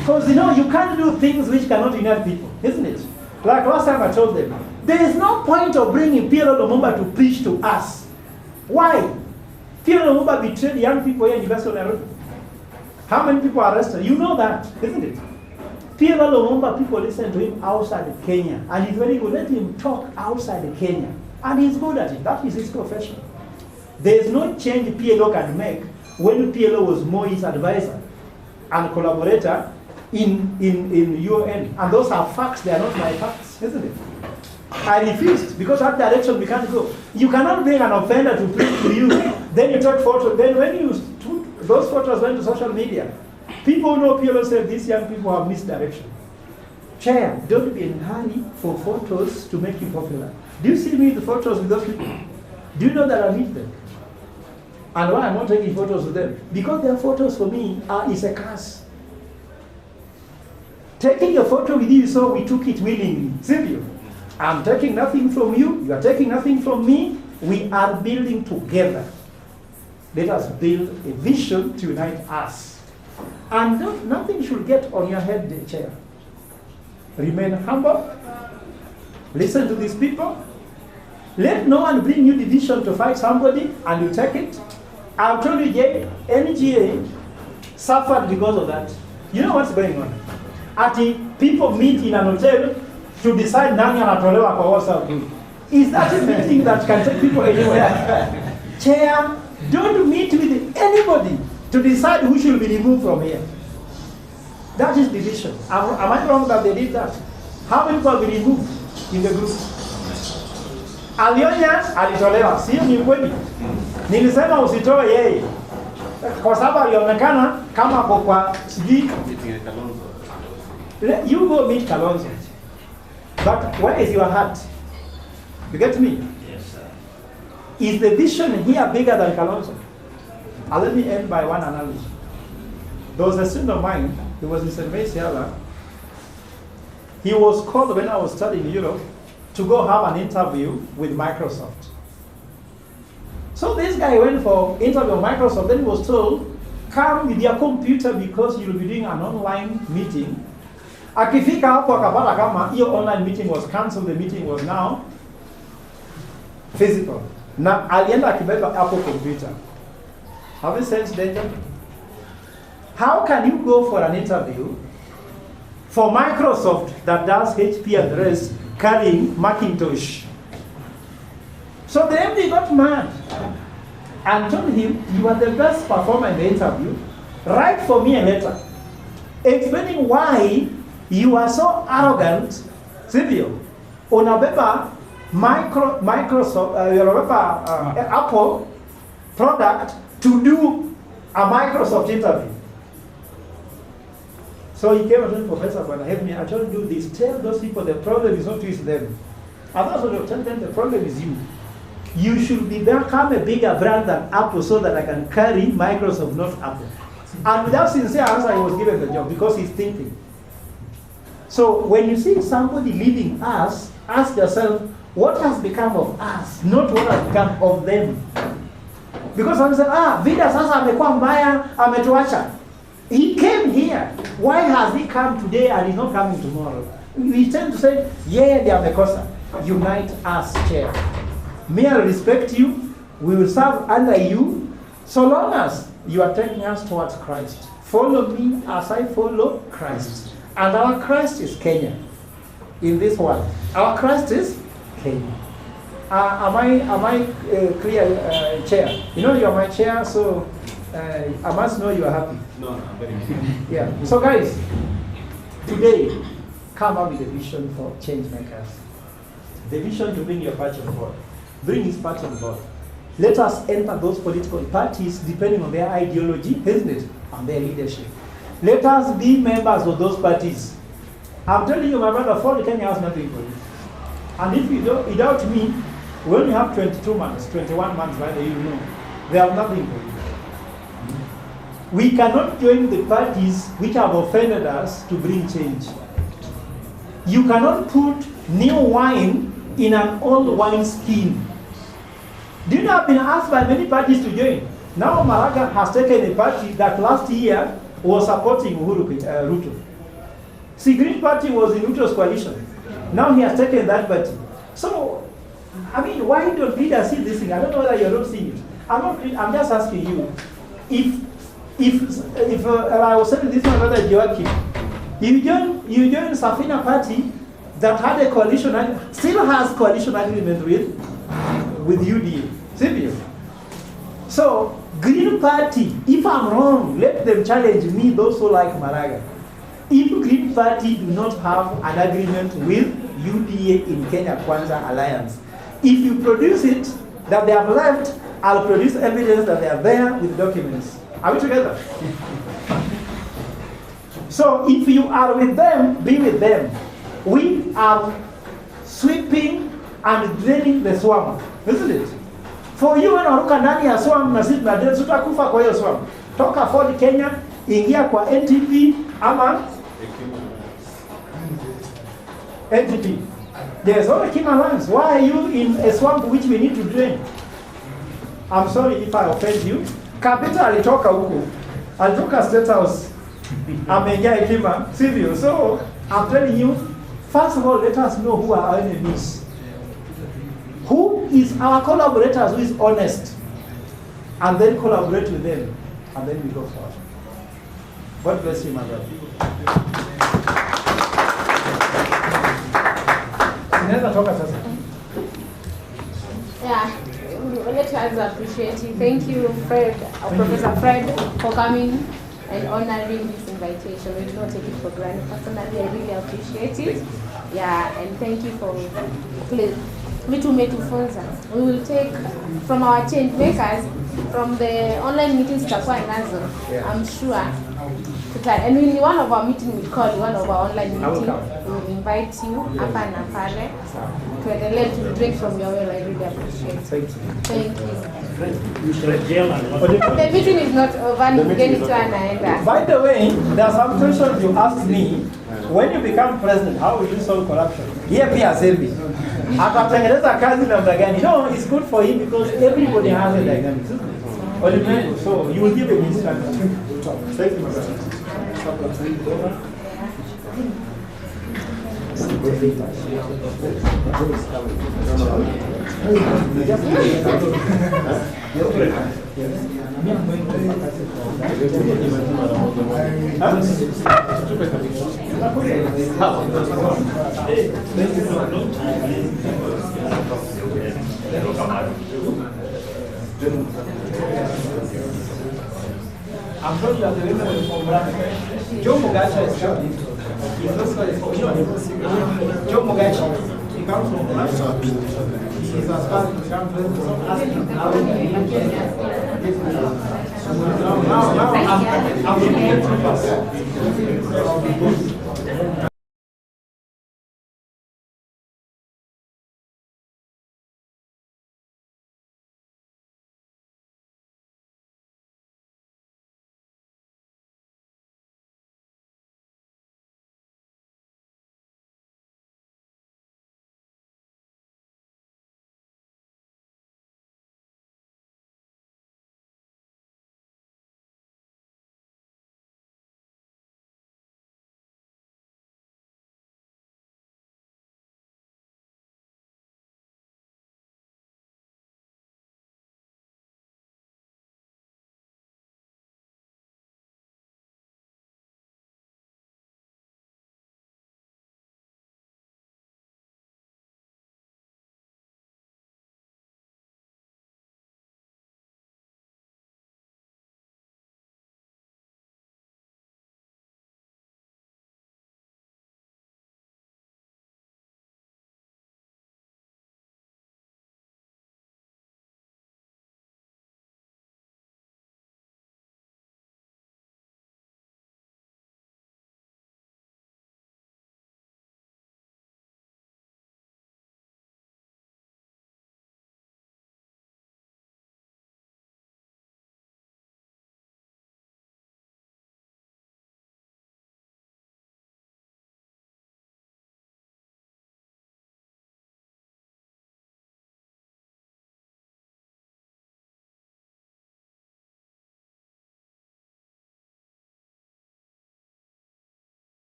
Because you can't do things which cannot unite people, isn't it? Like last time I told them, there is no point of bringing Pierre Lumumba to preach to us. Why? Pierre Lumumba betrayed young people here in University of Nairobi. How many people are arrested? You know that, isn't it? Pierre Lumumba, people listen to him outside Kenya, and he's very good. Let him talk outside Kenya, and he's good at it. That is his profession. There is no change PLO can make when PLO was more his advisor and collaborator in UN. And those are facts, they are not my facts, isn't it? I refused, because that direction we can't go. You cannot bring an offender to preach to you, then you take photos, then when you took those photos went to social media, people know PLO said these young people have misdirection. Chair, don't be in a hurry for photos to make you popular. Do you see me with the photos with those people? Do you know that I meet them? And why I'm not taking photos with them? Because their photos for me is a curse. Taking a photo with you, so we took it willingly. Simple. I'm taking nothing from you, you are taking nothing from me. We are building together. Let us build a vision to unite us. And nothing should get on your head, the chair. Remain humble. Listen to these people. Let no one bring you division to fight somebody and you take it. I've told you, NGA suffered because of that. You know what's going on? People meet in an hotel to decide nani anatolewa kwa WhatsApp. Is that a meeting that can take people anywhere? Chair, don't meet with anybody to decide who should be removed from here. That is division. Am I wrong that they did that? How many people will be removed in the group? Alionya alitolewa, sio ni kweli. Nilisema usitoe yeye. Kwa sababu alionekana kama kwa sijui. You go meet Kalonzo. But where is your heart? You get me? Yes, sir. Is the vision here bigger than Kalonzo? And let me end by one analogy. There was a student of mine, he was in St. Mary's. He was called when I was studying in Europe to go have an interview with Microsoft. So this guy went for interview with Microsoft, then he was told, come with your computer because you'll be doing an online meeting. Akifika hapo akapata kama hiyo online meeting was cancelled, the meeting was now physical. Na alienda akibeba hapo computer. Have you sensed danger? How can you go for an interview for Microsoft that does HP and the rest carrying Macintosh? So the MD got mad and told him, you are the best performer in the interview. Write for me a letter explaining why you are so arrogant, Silvio. Unabeba Microsoft, Apple product to do a Microsoft interview. So he came and told Professor, when I help me, I told you this, tell those people the problem is not with them. And that's what I'll tell them, the problem is you. You should become a bigger brand than Apple so that I can carry Microsoft, not Apple. And without sincere answer, he was given the job because he's thinking. So when you see somebody leaving us, ask yourself, what has become of us, not what has become of them. Because I'm saying, Vida sasa amekuwa mbaya, ametuacha. He came here. Why has he come today and he's not coming tomorrow? We tend to say, yeah, they are mekosa. Unite us, chair. May I respect you. We will serve under you so long as you are taking us towards Christ. Follow me as I follow Christ. And our Christ is Kenya in this world. Our Christ is Kenya. Am I clear, chair? You know you are my chair, so I must know you are happy. No, I'm very happy. Yeah. So guys, today, come up with a vision for change makers. The vision to bring your party on board. Bring his party on board. Let us enter those political parties depending on their ideology, isn't it? And their leadership. Let us be members of those parties. I'm telling you, my brother, for Kenya has nothing for you. And if you doubt me, we only have 22 months, 21 months, by the way, you know, they have nothing for you. We cannot join the parties which have offended us to bring change. You cannot put new wine in an old wine skin. Do you know I've been asked by many parties to join? Now Maraga has taken a party that last year was supporting Ruto. See, Green Party was in Ruto's coalition. Now he has taken that party. So, I mean, why don't leaders see this thing? I don't know whether you're not seeing it. I'm just asking you, if I was saying this one, brother Joachim, you join Safina Party that had a coalition, still has coalition agreement with UDA. Serious. So, Green Party, if I'm wrong, let them challenge me, those who like Maraga. If Green Party do not have an agreement with UDA in Kenya Kwanza Alliance, if you produce it, that they have left, I'll produce evidence that they are there with documents. Are we together? So if you are with them, be with them. We are sweeping and draining the swamp, isn't it? For you when unaruka ndani ya swamp na sisi tunadai tutakufa kwa hiyo swamp. Toka Ford Kenya, ingia kwa NTP ama NTP. There's only Kima lands. Why are you in a swamp which we need to drain? I'm sorry if I offend you. Kapita alitoka huko. Alitoka State House. Ameingia Kima. Sivyo. So I'm telling you, first of all, let us know who are our enemies. Who is our collaborators who is honest? And then collaborate with them. And then we go forward. God bless you, my brother. Yeah, let us appreciate you. Thank you, Fred, Professor Fred, for coming and honoring this invitation. We do not take it for granted. Personally, I really appreciate it. Yeah, and thank you for please. We will take from our change makers, from the online meetings I'm sure. And in one of our meetings, we call one of our online meetings, we will invite you up and pale to let you drink from your well. I really appreciate it. Thank you. The meeting is not over. By the way, there are some questions you asked me. When you become president, how will you solve corruption? Here, Pia Selby. Atatengeneza kazi namna gani? No, it's good for him because everybody has a dynamic. So you will give a instruction. Thank you, my brother. I'm sure you are the reason for Brad. Joe Mugacha is coming. Joe Mugacha. He comes from Russia. He is aspiring to become president. Now, I'm looking at you first.